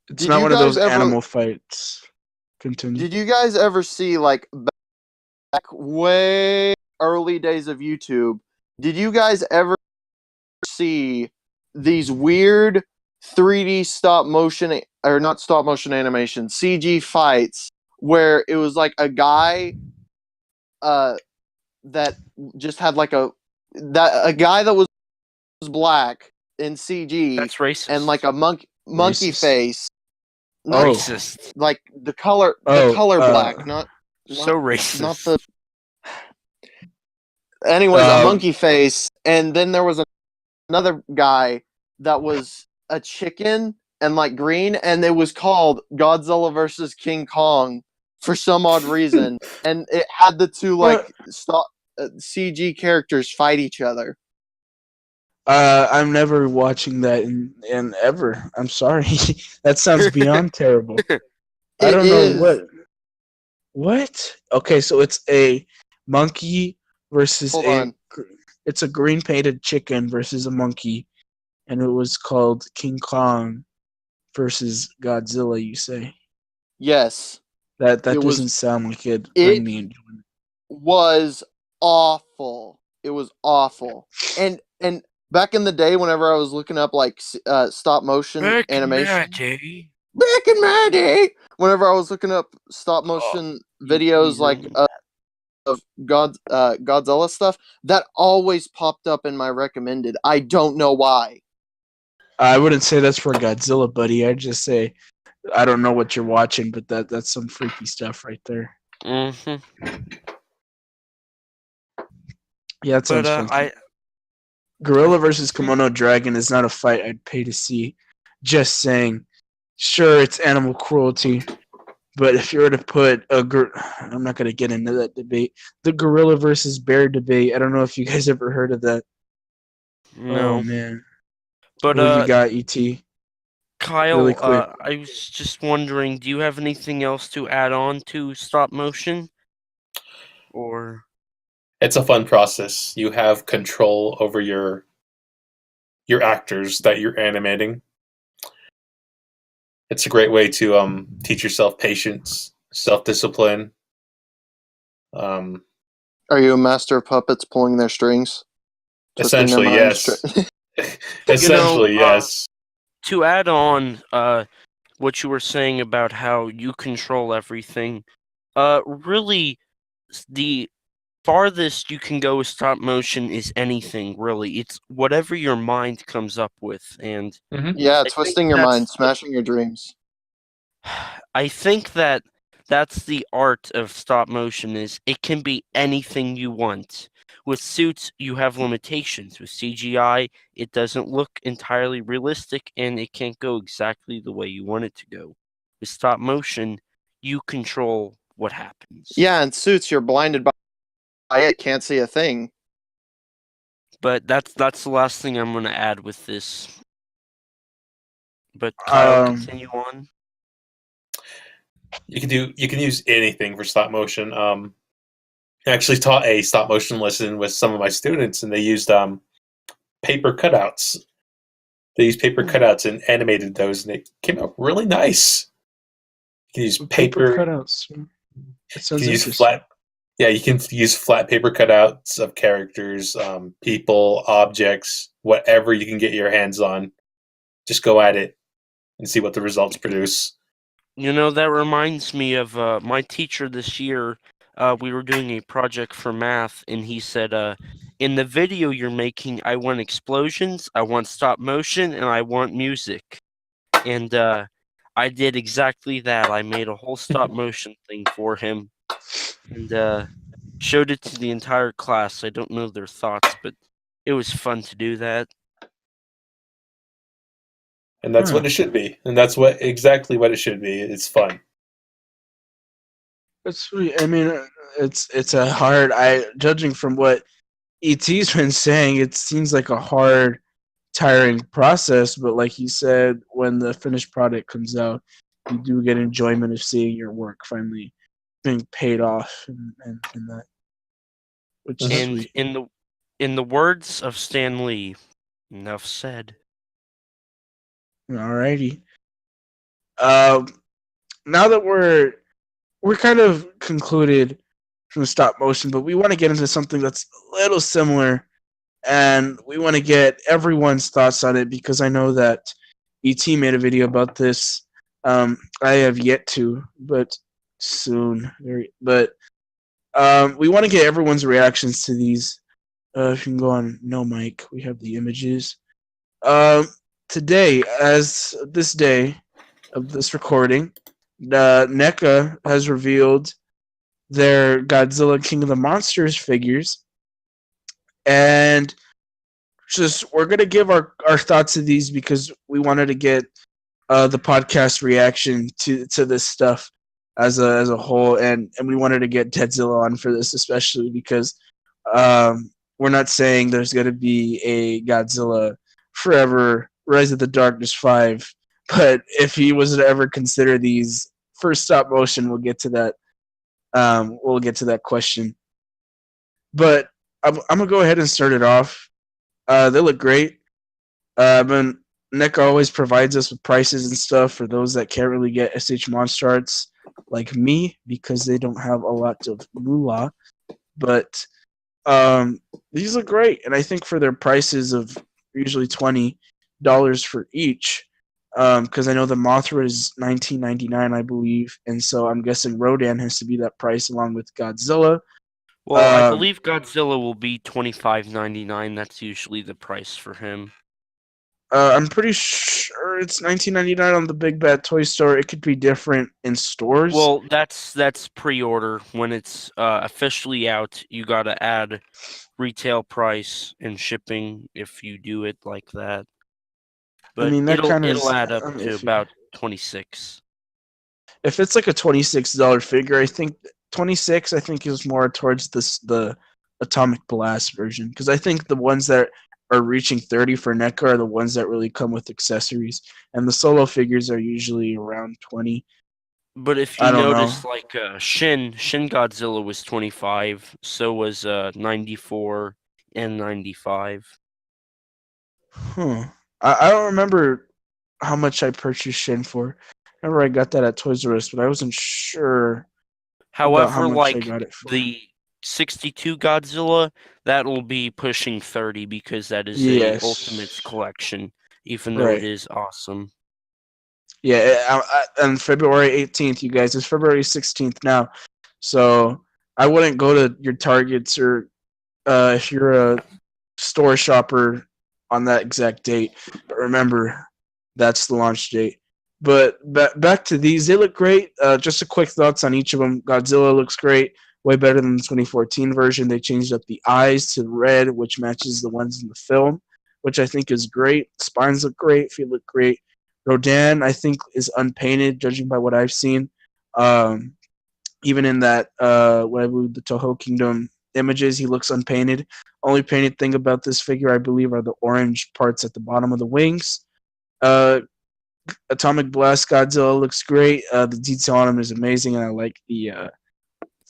it's not one of those animal fights. Continue. Did you guys ever see, like, back way early days of YouTube? Did you guys ever see these weird 3D stop motion, or not stop motion animation, CG fights where it was like a guy that just had like a guy that was black in CG? That's racist. And like a monkey face. Not racist. Like the color black, not so racist. Not the. Anyways, a monkey face, and then there was another guy that was a chicken and like green, and it was called Godzilla versus King Kong for some odd reason, and it had the two like CG characters fight each other. I'm never watching that in ever. I'm sorry. That sounds beyond terrible. I don't know what. Okay, so it's a monkey versus it's a green painted chicken versus a monkey, and it was called King Kong versus Godzilla. You say? Yes. That doesn't sound like it bring me enjoyment. Was awful. It was awful. And back in the day, whenever I was looking up like stop motion animation, back in my day, whenever I was looking up stop motion videos like of Godzilla stuff, that always popped up in my recommended. I don't know why. I wouldn't say that's for Godzilla, buddy. I'd just say I don't know what you're watching, but that's some freaky stuff right there. Mm-hmm. Yeah, that sounds funky. Gorilla versus Komodo dragon is not a fight I'd pay to see. Just saying. Sure, it's animal cruelty, but if you were to put I'm not going to get into that debate. The gorilla versus bear debate. I don't know if you guys ever heard of that. No. Oh man. But what you got, ET? Kyle, really I was just wondering, do you have anything else to add on to stop motion? Or it's a fun process. You have control over your actors that you're animating. It's a great way to teach yourself patience, self-discipline. Are you a master of puppets pulling their strings? Essentially, yes. Essentially, yes. To add on what you were saying about how you control everything, really, the farthest you can go with stop motion is anything, really. It's whatever your mind comes up with. And yeah, twisting your mind, smashing your dreams. I think that's the art of stop motion, is it can be anything you want. With suits, you have limitations. With CGI, it doesn't look entirely realistic, and it can't go exactly the way you want it to go. With stop motion, you control what happens. Yeah, in suits, you're blinded by it, can't see a thing. But that's the last thing I'm going to add with this. But Kyle, continue on. You can use anything for stop motion. I actually taught a stop motion lesson with some of my students, and they used paper cutouts. They used paper cutouts and animated those, and it came out really nice. You can use paper cutouts. That sounds you can use flat. Yeah, you can use flat paper cutouts of characters, people, objects, whatever you can get your hands on. Just go at it and see what the results produce. You know, that reminds me of my teacher this year. We were doing a project for math, and he said, in the video you're making, I want explosions, I want stop motion, and I want music. And I did exactly that. I made a whole stop motion thing for him, and showed it to the entire class. I don't know their thoughts, but it was fun to do that. And that's what it should be. And that's exactly what it should be. It's fun. That's sweet. I mean, it's a hard. Judging from what ET's been saying, it seems like a hard, tiring process. But like you said, when the finished product comes out, you do get enjoyment of seeing your work finally being paid off, and that. Which is sweet. In the words of Stan Lee, enough said. Alrighty. Now that we're kind of concluded from stop motion, but we want to get into something that's a little similar, and we want to get everyone's thoughts on it, because I know that ET made a video about this. I have yet to, but soon. But we want to get everyone's reactions to these. If you can go on No Mic, we have the images. Today, as this day of this recording, NECA has revealed their Godzilla King of the Monsters figures, and we're gonna give our thoughts to these because we wanted to get the podcast reaction to this stuff as a whole, and we wanted to get Deadzilla on for this, especially because we're not saying there's gonna be a Godzilla Forever Rise of the Darkness 5, but if he was to ever consider these for stop motion, we'll get to that. We'll get to that question. But I'm gonna go ahead and start it off. They look great. But NECA always provides us with prices and stuff for those that can't really get SH Monster Arts, like me, because they don't have a lot of moolah. But these look great, and I think for their prices of usually $20 for each, because I know the Mothra is $19.99, I believe, and so I'm guessing Rodan has to be that price along with Godzilla. Well, I believe Godzilla will be $25.99. That's usually the price for him. I'm pretty sure it's $19.99 on the Big Bad Toy Store. It could be different in stores. Well, that's pre-order. When it's officially out, you gotta add retail price and shipping if you do it like that. But I mean, it'll add up to about $26. If it's like a $26 figure, I think $26. I think is more towards the Atomic Blast version, because I think the ones that are reaching $30 for NECA are the ones that really come with accessories, and the solo figures are usually around $20. But if you I don't notice, know. like Shin Godzilla was 25, so was 94 and 95. I don't remember how much I purchased Shin for. I remember I got that at Toys R Us, but I wasn't sure about how However, much I like got it for. the 62 Godzilla, that'll be pushing 30 because that is a Ultimates Yes. collection, even though it Right. is awesome. Yeah, on February 18th, you guys. It's February 16th now. So I wouldn't go to your Targets or if you're a store shopper on that exact date. But remember, that's the launch date. But back to these, they look great. Just a quick thoughts on each of them. Godzilla looks great, way better than the 2014 version. They changed up the eyes to red, which matches the ones in the film, which I think is great. Spines look great, feet look great. Rodan, I think, is unpainted, judging by what I've seen. Um, Even in that, whatever the Toho Kingdom images, he looks unpainted. Only painted thing about this figure, I believe, are the orange parts at the bottom of the wings. Uh, Atomic Blast Godzilla looks great. The detail on him is amazing, and I like the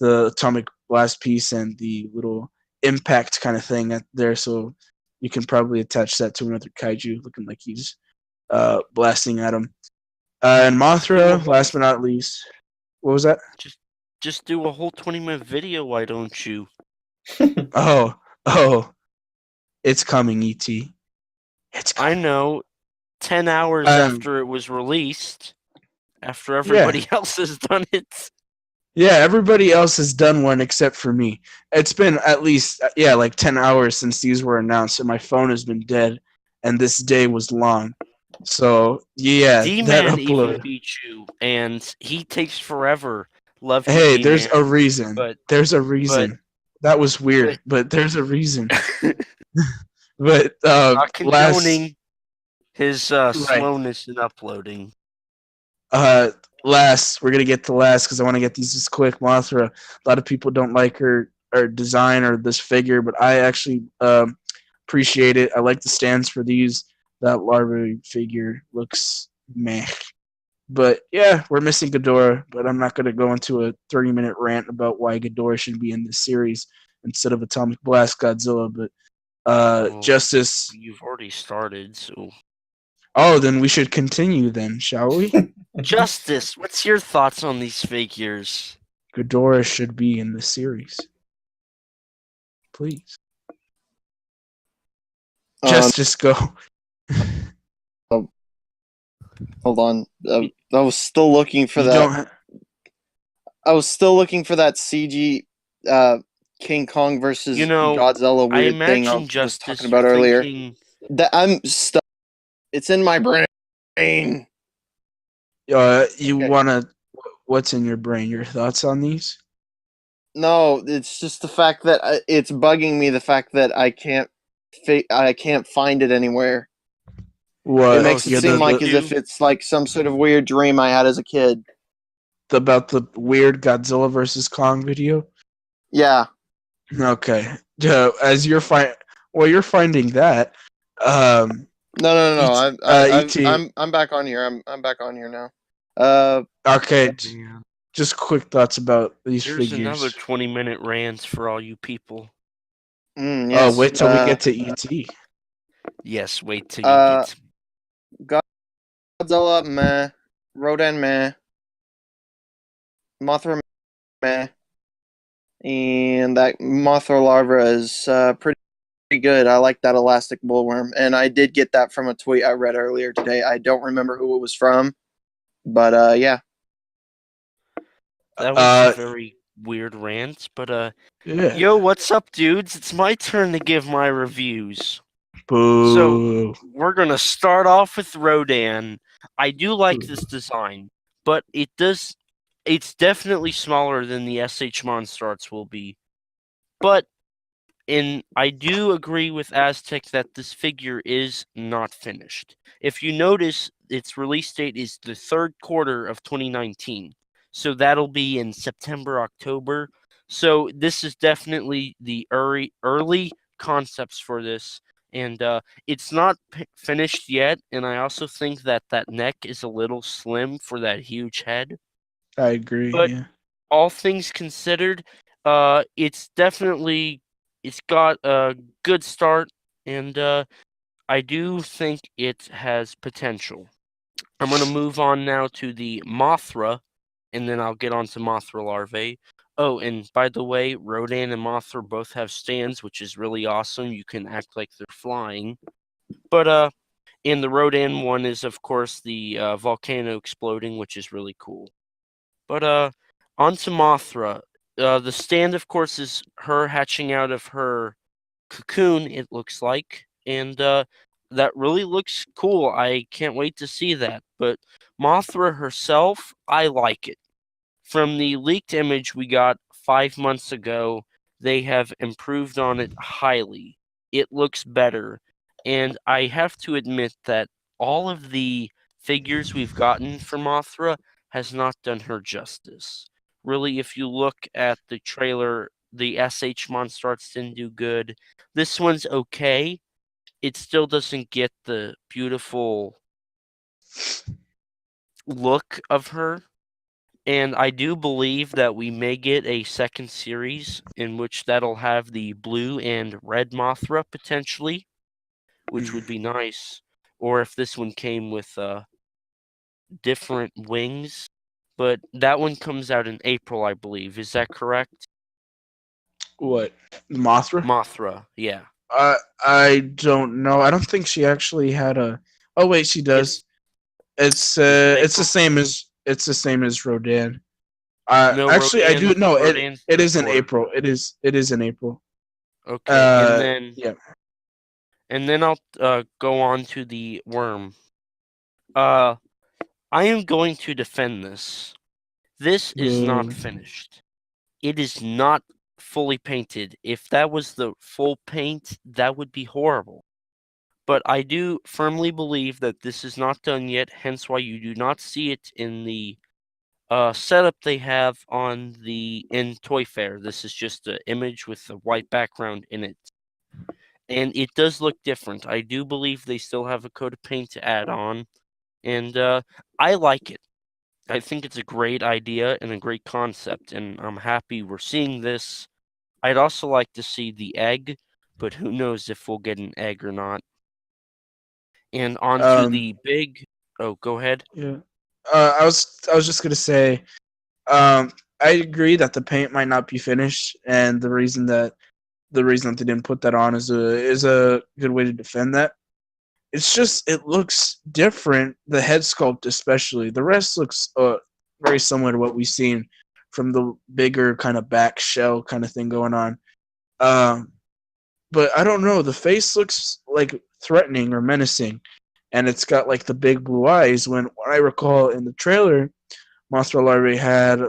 Atomic Blast piece and the little impact kind of thing there. So you can probably attach that to another kaiju, looking like he's blasting at him. And Mothra, last but not least, what was that? Just do a whole 20-minute video, why don't you? Oh, it's coming, ET. It's coming. I know. 10 hours after it was released, after everybody else has done it. Yeah, everybody else has done one except for me. It's been at least, like 10 hours since these were announced, and my phone has been dead, and this day was long. So, yeah, that D-Man even upload. beat you, and he takes forever. Love you, Hey, D-Man. there's a reason. There's a reason. That was weird, but there's a reason. But not condoning his slowness in uploading. Last, we're gonna get to last because I want to get these just quick. Mothra. A lot of people don't like her design or this figure, but I actually appreciate it. I like the stands for these. That larva figure looks meh. But yeah, we're missing Ghidorah, but I'm not gonna go into a 30-minute rant about why Ghidorah should be in this series instead of Atomic Blast Godzilla. But Justus. You've already started, so. Oh, then we should continue then, shall we? Justus, what's your thoughts on these figures? Ghidorah should be in the series. Please. Just go. Hold on. I was still looking for that. I was still looking for that CG King Kong versus Godzilla weird thing I was talking about earlier. That I'm stuck. It's in my brain. Wanna? What's in your brain? Your thoughts on these? No, it's just the fact that it's bugging me. The fact that I can't find it anywhere. What? It makes it seem like as if it's like some sort of weird dream I had as a kid. About the weird Godzilla versus Kong video? Yeah. Okay. As you're you're finding that. No. I'm back on here. I'm back on here now. Okay. Just quick thoughts about these figures. There's another 20-minute rants for all you people. Yes. Oh, wait till we get to ET. Yes, wait till you get. Godzilla, meh. Rodan, meh. Mothra, meh. And that Mothra larva is pretty good. I like that elastic bullworm, and I did get that from a tweet I read earlier today. I don't remember who it was from, but yeah. That was a very weird rant, but yeah. Yo, what's up, dudes? It's my turn to give my reviews. Boo. So we're gonna start off with Rodan. I do like this design, but it's definitely smaller than the SH Monstrarts will be. But I do agree with Aztec that this figure is not finished. If you notice, its release date is the third quarter of 2019. So that'll be in September, October. So this is definitely the early concepts for this. And it's not finished yet. And I also think that neck is a little slim for that huge head. I agree. But yeah. all things considered, it's got a good start, and I do think it has potential. I'm going to move on now to the Mothra, and then I'll get on to Mothra larvae. Oh, and by the way, Rodan and Mothra both have stands, which is really awesome. You can act like they're flying. But in the Rodan one is, of course, the volcano exploding, which is really cool. But on to Mothra. The stand, of course, is her hatching out of her cocoon, it looks like. And that really looks cool. I can't wait to see that. But Mothra herself, I like it. From the leaked image we got 5 months ago, they have improved on it highly. It looks better. And I have to admit that all of the figures we've gotten for Mothra has not done her justice. Really, if you look at the trailer, the SH monster arts didn't do good. This one's okay. It still doesn't get the beautiful look of her. And I do believe that we may get a second series in which that'll have the blue and red Mothra potentially, which would be nice. Or if this one came with different wings. But that one comes out in April, I believe. Is that correct? What? Mothra? Mothra, yeah. I don't know. I don't think she actually had a. Oh wait, she does. It's the same as Rodan. No, Actually, I do know it. Rodan's It is in before. April. It is in April. Okay, and then yeah. And then I'll go on to the worm. I am going to defend this. This is not finished. It is not fully painted. If that was the full paint, that would be horrible. But I do firmly believe that this is not done yet, hence why you do not see it in the setup they have in Toy Fair. This is just an image with a white background in it. And it does look different. I do believe they still have a coat of paint to add on. And I like it. I think it's a great idea and a great concept, and I'm happy we're seeing this. I'd also like to see the egg, but who knows if we'll get an egg or not. And on to the big... Oh, go ahead. Yeah. I was just gonna say, I agree that the paint might not be finished, and the reason that they didn't put that on is a good way to defend that. It's just it looks different. The head sculpt, especially, the rest looks very similar to what we've seen from the bigger kind of back shell kind of thing going on. But I don't know. The face looks like threatening or menacing, and it's got like the big blue eyes. When I recall in the trailer, Mothra Larvae had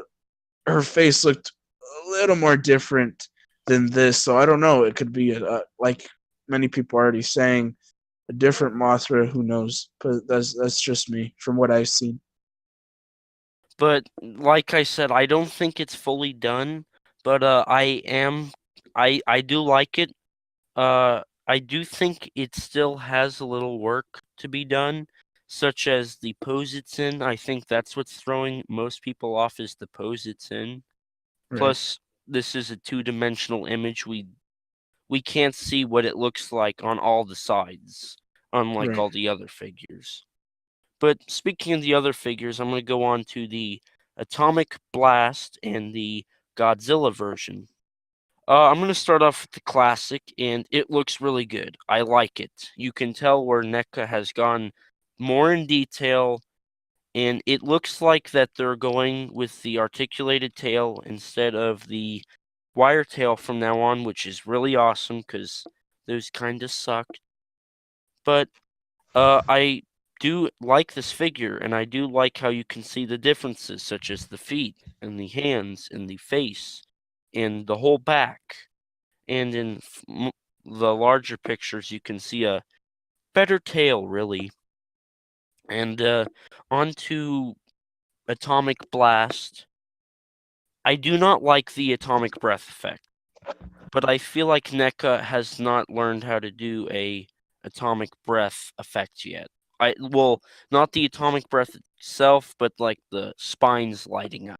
her face looked a little more different than this. So I don't know. It could be like many people are already saying, a different Mothra. Who knows? But that's just me from what I've seen. But like I said, I don't think it's fully done. But I do like it. I do think it still has a little work to be done, such as the pose it's in. I think that's what's throwing most people off is the pose it's in. Right. Plus, this is a two-dimensional image. We can't see what it looks like on all the sides, unlike all the other figures. But speaking of the other figures, I'm going to go on to the Atomic Blast and the Godzilla version. I'm going to start off with the classic, and it looks really good. I like it. You can tell where NECA has gone more in detail, and it looks like that they're going with the articulated tail instead of the wire tail from now on, which is really awesome because those kind of sucked. But I do like this figure, and I do like how you can see the differences, such as the feet and the hands and the face and the whole back. And in the larger pictures, you can see a better tail, really. And on to Atomic Blast. I do not like the Atomic Breath effect, but I feel like NECA has not learned how to do a Atomic Breath effect yet. Not the atomic breath itself, but like the spines lighting up.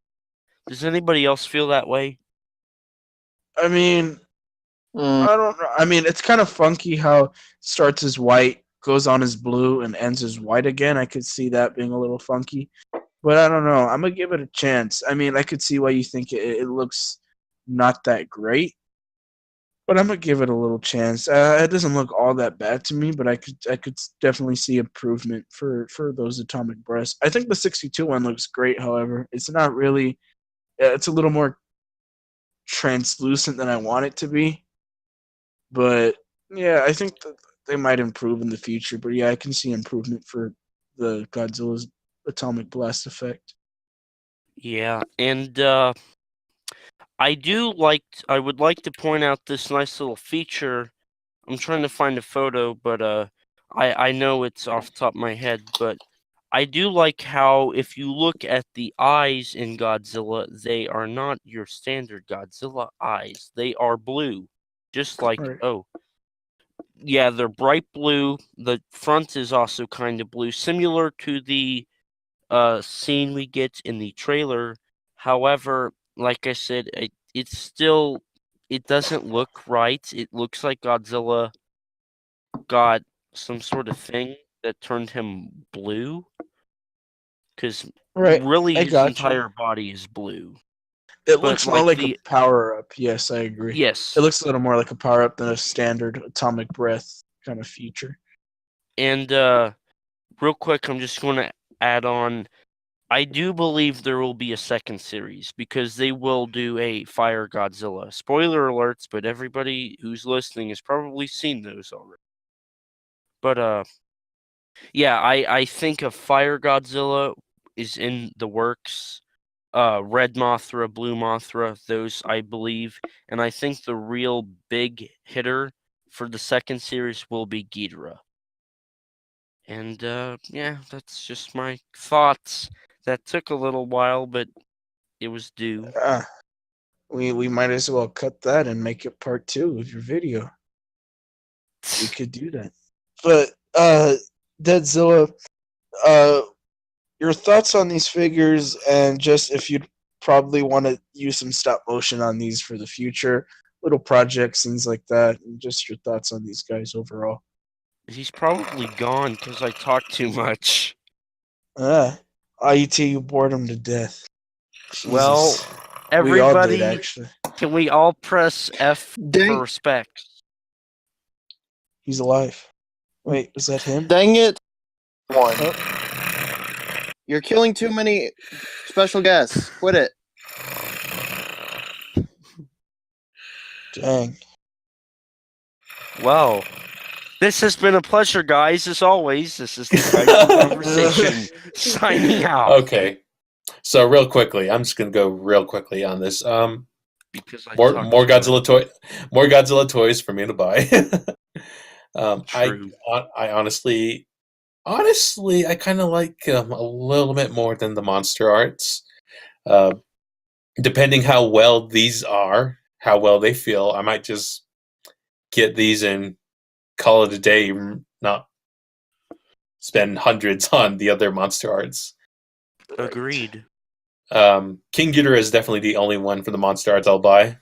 Does anybody else feel that way? I mean, I don't know. I mean, it's kind of funky how it starts as white, goes on as blue, and ends as white again. I could see that being a little funky. But I don't know. I'm going to give it a chance. I mean, I could see why you think it looks not that great. But I'm going to give it a little chance. It doesn't look all that bad to me, but I could definitely see improvement for those atomic breaths. I think the 62 one looks great, however. It's not really... It's a little more translucent than I want it to be. But yeah, I think that they might improve in the future. But yeah, I can see improvement for the Godzilla's atomic blast effect. Yeah, and I would like to point out this nice little feature. I'm trying to find a photo, but I know it's off the top of my head, but I do like how if you look at the eyes in Godzilla, they are not your standard Godzilla eyes. They are blue. Just like, Right. yeah, they're bright blue. The front is also kind of blue, similar to the scene we get in the trailer. However, like I said, it doesn't look right. It looks like Godzilla got some sort of thing that turned him blue. Because Right. really I his gotcha. entire body is blue. It But looks more like a power up. Yes, I agree. Yes. It looks a little more like a power up than a standard atomic breath kind of feature. And real quick, I'm just going to add on. I do believe there will be a second series because they will do a Fire Godzilla. Spoiler alerts, but everybody who's listening has probably seen those already. But yeah, I think a Fire Godzilla is in the works. Red Mothra, Blue Mothra, those I believe, and I think the real big hitter for the second series will be Ghidorah. And yeah, that's just my thoughts. That took a little while, but it was due. We might as well cut that and make it part 2 of your video. We could do that. But Deadzilla, your thoughts on these figures, and just if you'd probably want to use some stop motion on these for the future, little projects, things like that, and just your thoughts on these guys overall. He's probably gone because I talk too much. IET, you bored him to death. Jesus. Well, everybody, we all did, actually. Can we all press F for respect? He's alive. Wait, is that him? Dang it. One. You're killing too many special guests. Quit it. Dang. Well, this has been a pleasure, guys. As always, this is the Kaiju Conversation signing out. Okay. So real quickly, I'm just gonna go real quickly on this. Because more Godzilla toys for me to buy. I honestly, I kind of like a little bit more than the monster arts. Depending how well these are, how well they feel, I might just get these and call it a day, not spend hundreds on the other monster arts. Agreed. King Ghidorah is definitely the only one for the monster arts I'll buy.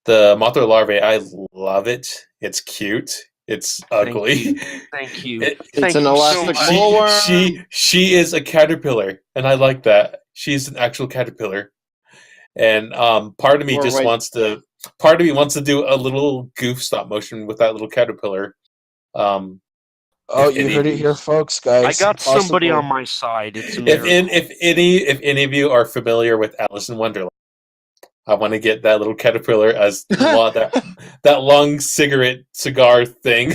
The Mothra larvae, I love it. It's cute. It's ugly. Thank you. It's an elastic bullworm. She is a caterpillar, and I like that. She's an actual caterpillar. And part of me wants to do a little goof stop motion with that little caterpillar. You heard it here, folks, guys. I got somebody on my side. It's a if any of you are familiar with Alice in Wonderland, I want to get that little caterpillar as that long cigar thing.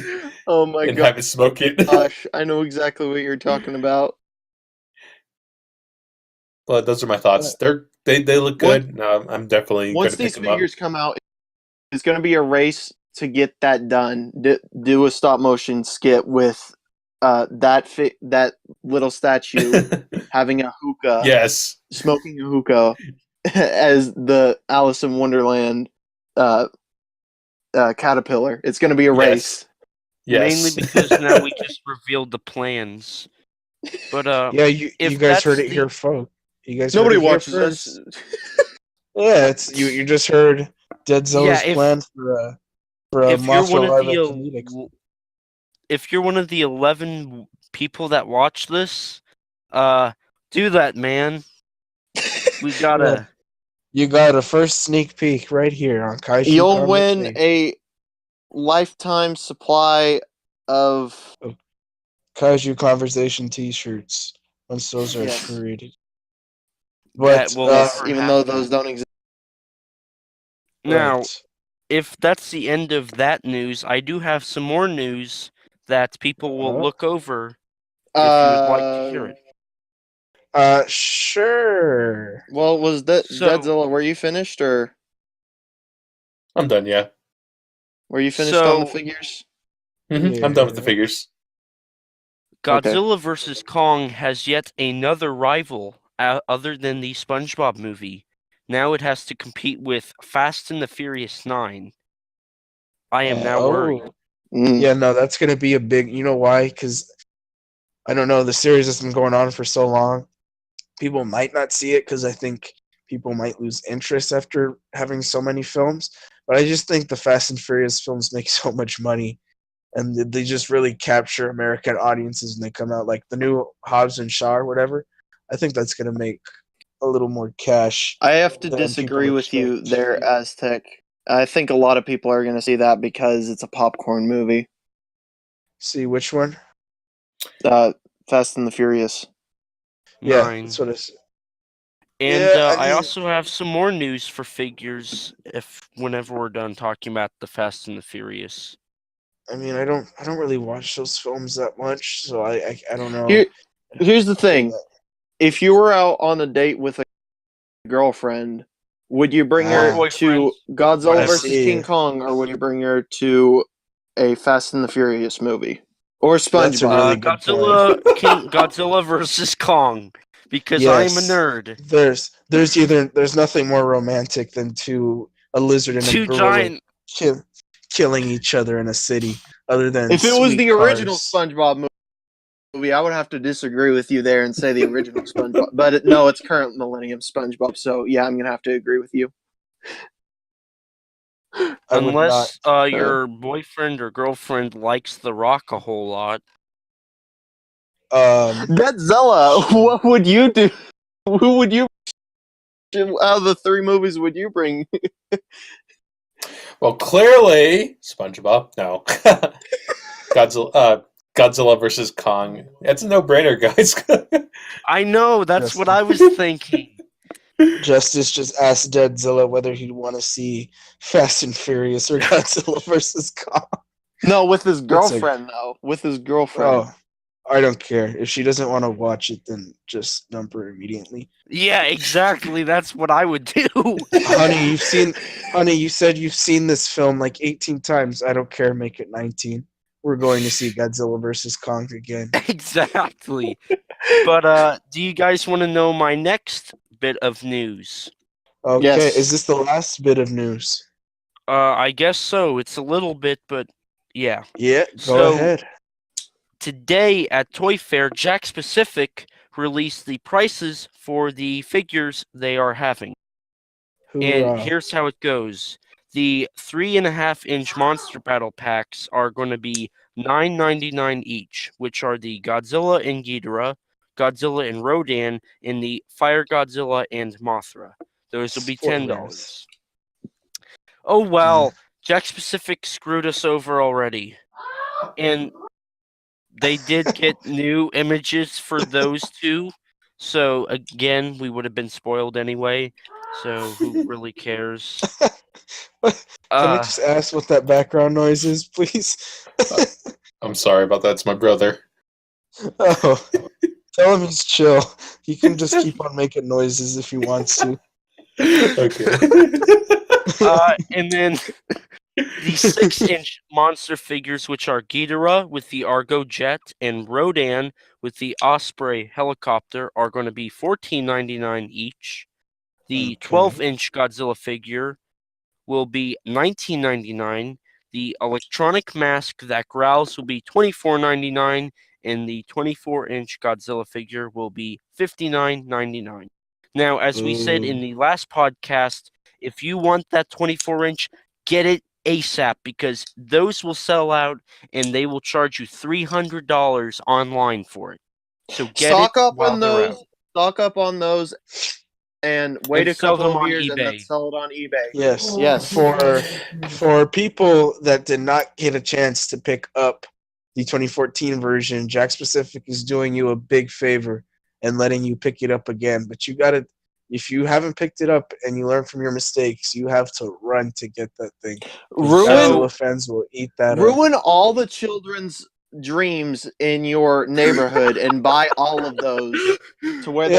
Oh my god! And have it smoke it. Gosh, I know exactly what you're talking about. But those are my thoughts. They look good. No, I'm definitely once these figures come out, it's going to be a race to get that done. Do a stop motion skit with that little statue having a hookah. Yes, smoking a hookah as the Alice in Wonderland caterpillar. It's going to be a race. Mainly Yes. because now we just revealed the plans. But Yeah, you if guys heard that's it here, folks. You guys Nobody heard it here watches first. this. Yeah, it's you just heard Deadzilla's Yeah, plan for a if you're one Mothra of live the comedic. if you're one of the 11 people that watch this, do that, man. We gotta. You got a first sneak peek right here on Kaiju You'll win Conversation. a lifetime supply of Kaiju Conversation T-shirts once those are Yes. created. That But will yes, never even though happen. those don't exist. Now, right. if that's the end of that news, I do have some more news that people will look over if you would like to hear it. Sure. Well, was Deadzilla? Were you finished, or I'm done, yeah. were you finished on the So- figures? I'm done with the figures. Godzilla vs. Kong has yet another rival other than the SpongeBob movie. Now it has to compete with Fast and the Furious 9. I am now worried. Yeah, no, that's gonna be a big. You know why? Because I don't know. The series has been going on for so long. People might not see it because I think people might lose interest after having so many films. But I just think the Fast and Furious films make so much money, and they just really capture American audiences when they come out. Like the new Hobbs and Shaw or whatever. I think that's gonna make a little more cash. I have to than disagree people with you expect. there, Aztec. I think a lot of people are going to see that because it's a popcorn movie. See which one? Fast and the Furious. Yeah, 9. that's what it's. And Yeah, I also have some more news for figures whenever we're done talking about the Fast and the Furious. I mean, I don't really watch those films that much, so I don't know. Here's the thing: if you were out on a date with a girlfriend, would you bring her to Godzilla Whatever. versus King Kong, or would you bring her to a Fast and the Furious movie or That's a SpongeBob? really good Godzilla versus Kong, because I'm a nerd. There's nothing more romantic than a lizard and Two a gorilla giant. killing each other in a city. Other than If it was sweet the original cars. SpongeBob movie, I would have to disagree with you there and say the original SpongeBob. But no, it's current Millennium SpongeBob. So yeah, I'm gonna have to agree with you. Unless your boyfriend or girlfriend likes The Rock a whole lot. Deadzilla, what would you do? Who would you? Out of the 3 movies, would you bring? Well, clearly, SpongeBob. No, Godzilla versus Kong. That's a no-brainer, guys. I know. That's what I was thinking. Justus just asked Deadzilla whether he'd want to see Fast and Furious or Godzilla versus Kong. No, with his girlfriend, though. With his girlfriend. Oh, I don't care. If she doesn't want to watch it, then just dump her immediately. Yeah, exactly. That's what I would do. Honey, you said you've seen this film like 18 times. I don't care. Make it 19. We're going to see Godzilla versus Kong again. Exactly. But do you guys want to know my next bit of news? Okay, Yes. Is this the last bit of news? I guess so. It's a little bit, but yeah. Yeah, go ahead. Today at Toy Fair, Jakks Pacific released the prices for the figures they are having. Hoorah. And here's how it goes. The 3.5-inch Monster Battle packs are going to be $9.99 each, which are the Godzilla and Ghidorah, Godzilla and Rodan, and the Fire Godzilla and Mothra. Those will be $10. Oh well, Jakks Pacific screwed us over already. And they did get new images for those two. So again, we would have been spoiled anyway. So who really cares? Can I just ask what that background noise is, please? I'm sorry about that. It's my brother. Oh, tell him he's chill. He can just keep on making noises if he wants to. Okay. And then the 6-inch monster figures, which are Ghidorah with the Argo jet and Rodan with the Osprey helicopter, are going to be $14.99 each. The 12-inch Godzilla figure will be $19.99. The electronic mask that growls will be $24.99, and the 24-inch Godzilla figure will be $59.99. Now, as we said in the last podcast, if you want that 24-inch, get it ASAP, because those will sell out and they will charge you $300 online for it. So stock up on those. Stock up on those, and wait a couple of years, and then sell it on eBay. Yes, yes. For people that did not get a chance to pick up the 2014 version, Jack Pacific is doing you a big favor and letting you pick it up again. But you gotta, if you haven't picked it up and you learn from your mistakes, you have to run to get that thing. Godzilla fans will eat that up. Ruin all the children's dreams in your neighborhood and buy all of those to where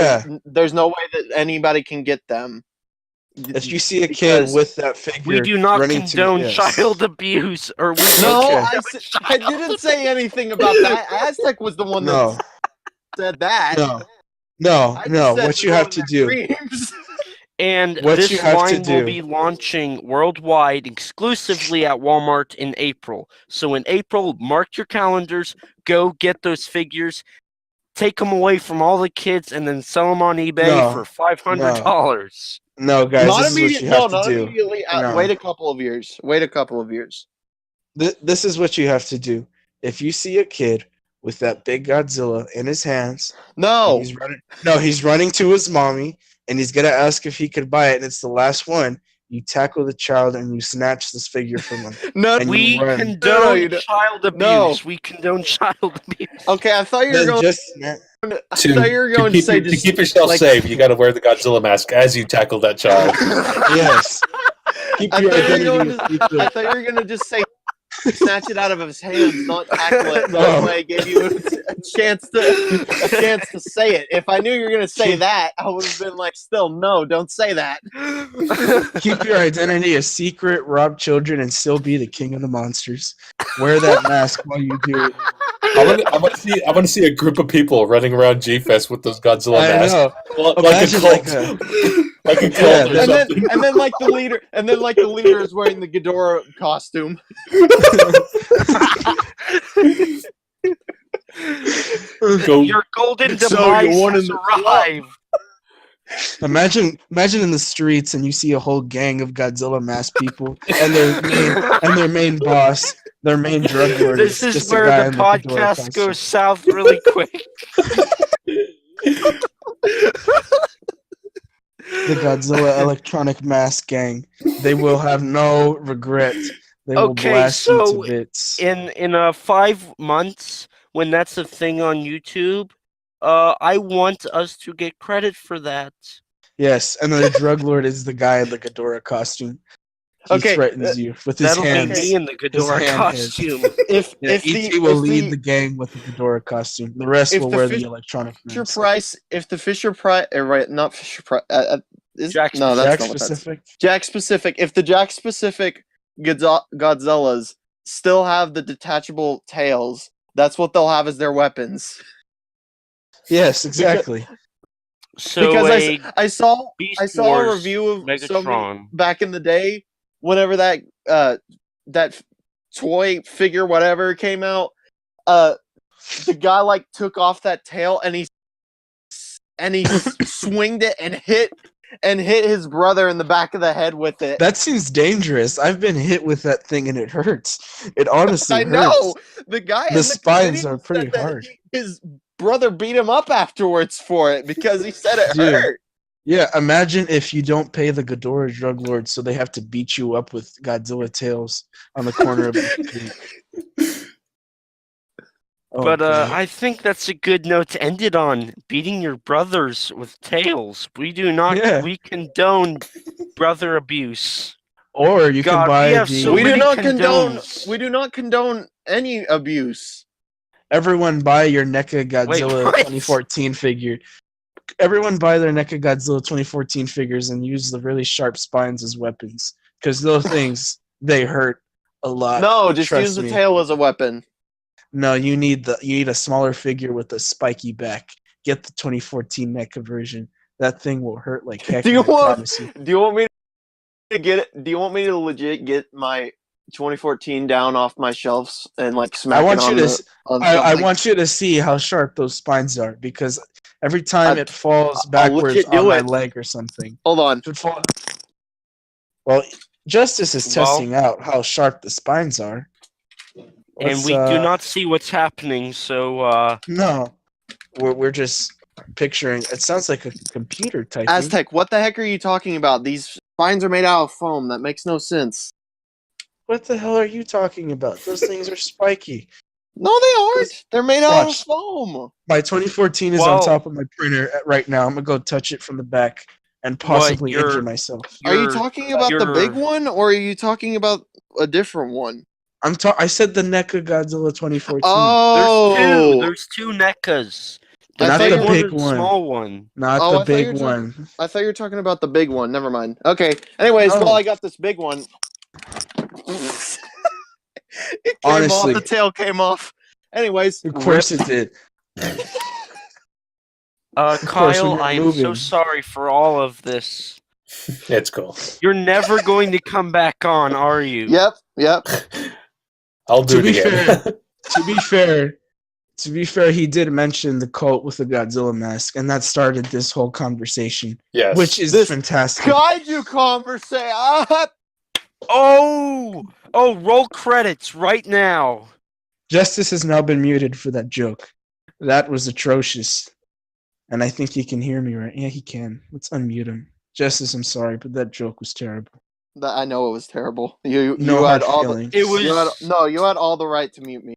there's no way that anybody can get them. If you see a kid with that figure, we do not condone child abuse. Or I didn't say anything about that. Aztec was the one that said that. No. What you have to do. And this line will be launching worldwide exclusively at Walmart in April. So in April, mark your calendars, go get those figures, take them away from all the kids, and then sell them on eBay for $500. No, guys, not this is what you have to do. Immediately. Wait a couple of years. This is what you have to do. If you see a kid with that big Godzilla in his hands, he's running to his mommy, and he's gonna ask if he could buy it, and it's the last one. You tackle the child and you snatch this figure from him. We condone child abuse. We condone child abuse. Okay, I thought you were going to say to keep yourself safe, you got to wear the Godzilla mask as you tackle that child. Yes. I thought you were going to just say snatch it out of his hands, not tackle it. That way, gave you a chance to say it. If I knew you were going to say that, I would have been like, still, no, don't say that. Keep your identity a secret, rob children, and still be the king of the monsters. Wear that mask while you do it. I want to see a group of people running around G-Fest with those Godzilla masks, like a cult. Like a cult or something. And then like the leader is wearing the Ghidorah costume. Your golden demise has arrived. Imagine in the streets and you see a whole gang of Godzilla masked people and their main boss, their main drug lord. This is where the podcast goes south really quick. The Godzilla electronic mask gang. They will have no regret. They will blast you to bits. In 5 months, when that's a thing on YouTube, I want us to get credit for that. Yes, and the drug lord is the guy in the Ghidorah costume. He threatens you with his hands. That'll be me in the Ghidorah costume. If E.T. will lead the gang with the Ghidorah costume, the rest will wear the electronic mask. If the Fisher Price, not Fisher Price, Jack Pacific. Jack Pacific. If the Jack Pacific Godzillas still have the detachable tails, that's what they'll have as their weapons. Yes, exactly. Because I saw a review of Megatron back in the day, whenever that toy figure whatever came out, the guy like took off that tail and he swinged it and hit his brother in the back of the head with it. That seems dangerous. I've been hit with that thing and it hurts. It honestly hurts. I know. The spines are pretty hard. His brother beat him up afterwards for it because he said it hurt. Yeah, imagine if you don't pay the Ghidorah drug lord, so they have to beat you up with Godzilla tails on the corner of the street. But I think that's a good note to end it on. Beating your brothers with tails. We do not. Yeah. We condone brother abuse. Or you can buy We do not condone any abuse. Everyone buy your NECA Godzilla 2014 figure. Everyone buy their NECA Godzilla 2014 figures and use the really sharp spines as weapons. Because those things, they hurt a lot. No, just use the tail as a weapon. No, you need a smaller figure with a spiky back. Get the 2014 NECA version. That thing will hurt like heck. Do you want me to get it? Do you want me to legit get my 2014 down off my shelves and like smack I want it on you the to. on I something. want you to see how sharp those spines are because every time it falls I'll backwards legit do on my it. leg or something, Hold on. it would fall. Well, Justice is Well- testing out how sharp the spines are. And Let's, we do not see what's happening, so No, we're just picturing. It sounds like a computer typing. Aztec, what the heck are you talking about? These spines are made out of foam. That makes no sense. What the hell are you talking about? Those things are spiky. No, they aren't. They're made out of Watch. foam. My 2014 is on top of my printer right now. I'm gonna go touch it from the back and possibly injure myself. Are you talking about the big one, or are you talking about a different one? I said the NECA Godzilla 2014. Oh, there's two NECAs. I Not thought the you- big and the one. small one. Not Oh, the I thought big you were talking- one. I thought you were talking about the big one. Never mind. Okay. Anyways, Oh. while I got this big one, it came Honestly. off. The tail came off. Anyways, Of course it did. course, when Kyle, you're I am so moving. sorry for all of this. It's cool. You're never going to come back on, are you? Yep. I'll do To it be again. To be fair, he did mention the cult with the Godzilla mask, and that started this whole conversation, Yes. which is This fantastic. Kaiju Conversation. Oh, roll credits right now. Justice has now been muted for that joke. That was atrocious. And I think he can hear me, right? Yeah, he can. Let's unmute him. Justice, I'm sorry, but that joke was terrible. I know it was terrible. You No had hard all feelings. It was- you had all the right to mute me.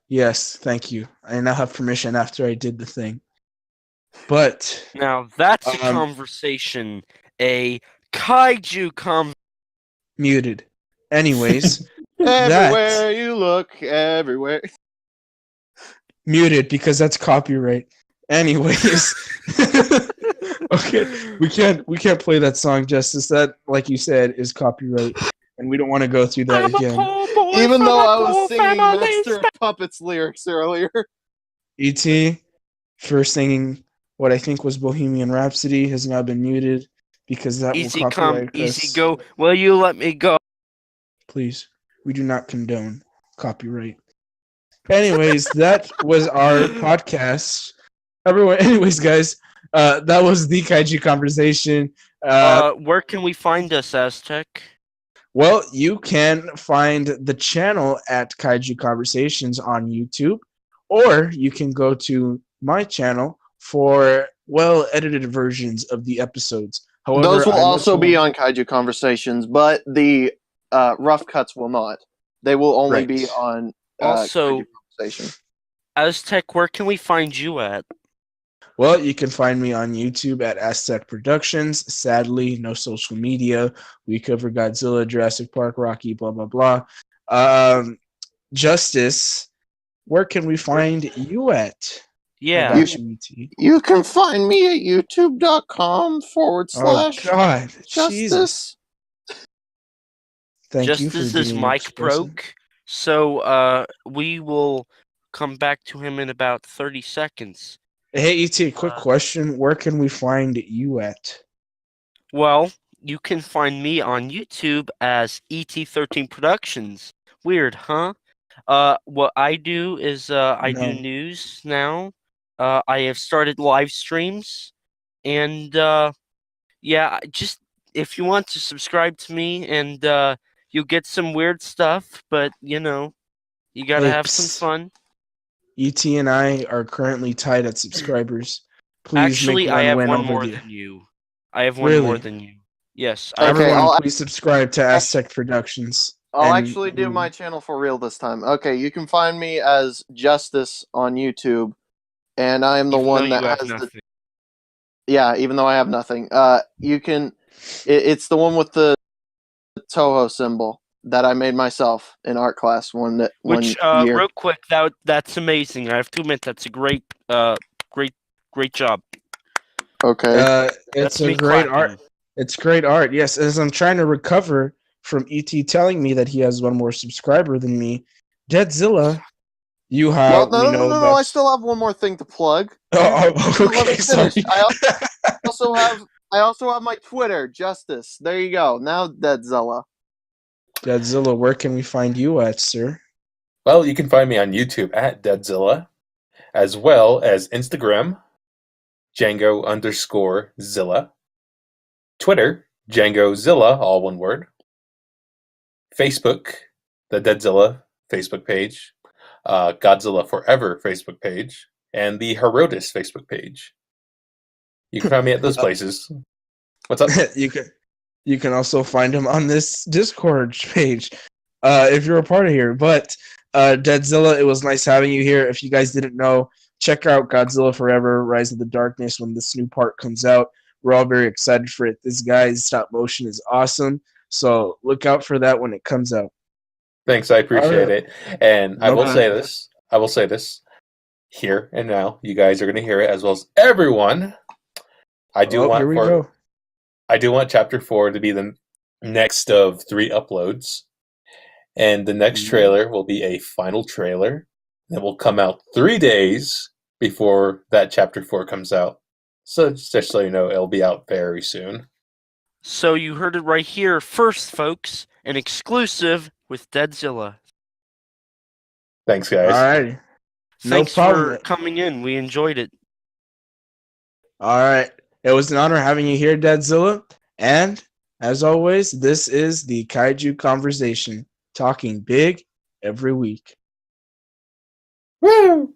Yes, thank you. I now have permission after I did the thing. But Now that's a Um, conversation. A kaiju muted. Anyways, Everywhere you look, everywhere. muted because that's copyright. Anyways. Okay, we can't play that song, Justice. That, like you said, is copyright, and we don't want to go through that again. Even though I was singing Master of Puppets lyrics earlier. ET, first singing what I think was Bohemian Rhapsody, has now been muted because that Easy will come, copyright easy us. go. Will you let me go? Please, we do not condone copyright. Anyways, that was our podcast. Anyways, guys, that was the Kaiju Conversation. Where can we find us, Aztec? Well, you can find the channel at Kaiju Conversations on YouTube, or you can go to my channel for well-edited versions of the episodes. However, Those will I also much be more- on Kaiju Conversations, but the rough cuts will not. They will only Right. be on Also, Kaiju Conversation. Aztec, where can we find you at? Well, you can find me on YouTube at Aztec Productions. Sadly, no social media. We cover Godzilla, Jurassic Park, Rocky, blah, blah, blah. Justice, where can we find you at? Yeah. How about you, ET? You can find me at youtube.com / Oh, God. Jesus. Justice. Thank you Justice for is being mic expressive. broke, so we will come back to him in about 30 seconds. Hey, ET, quick question. Where can we find you at? Well, you can find me on YouTube as ET13 Productions. Weird, huh? What I do is I do No. news now. I have started live streams, and yeah, just if you want to subscribe to me, and you'll get some weird stuff, but you know, you gotta Hey, have some psst. fun. ET and I are currently tied at subscribers. Please Actually, make I have win one over more the- than you. I have one more Really? than you. Yes, Okay, Everyone, I'll- please subscribe to Aztec Productions. I'll And actually do we- my channel for real this time. Okay, you can find me as Justice on YouTube, and I am the even though one you that have has the nothing. even though I have nothing. You can. It's the one with the Toho symbol that I made myself in art class one Which, year. real quick, that's amazing. I have to admit, that's a great job. Okay. It's That's a me great clapping. art. It's great art. Yes, as I'm trying to recover from ET telling me that he has one more subscriber than me, Deadzilla, you have. Well, no. I that's- still have one more thing to plug. Oh, Let me okay, sorry. finish. I also have my Twitter, Justice. There you go. Now Deadzilla. Deadzilla, where can we find you at, sir? Well, you can find me on YouTube at Deadzilla, as well as Instagram, Django_Zilla, Twitter, DjangoZilla, all one word, Facebook, the Deadzilla Facebook page, Godzilla Forever Facebook page, and the Herodes Facebook page. You can find me at those places. What's up? You can also find him on this Discord page if you're a part of here. But Deadzilla, it was nice having you here. If you guys didn't know, check out Godzilla Forever, Rise of the Darkness when this new part comes out. We're all very excited for it. This guy's stop motion is awesome. So look out for that when it comes out. Thanks, I appreciate it. And I will say this here and now. You guys are going to hear it as well as everyone. I do want Chapter 4 to be the next of 3 uploads. And the next trailer will be a final trailer that will come out 3 days before that Chapter 4 comes out. So just so you know, it'll be out very soon. So you heard it right here first, folks. An exclusive with Deadzilla. Thanks, guys. All right. Thanks for coming in. We enjoyed it. All right. It was an honor having you here, Deadzilla. And as always, this is the Kaiju Conversation, talking big every week. Woo!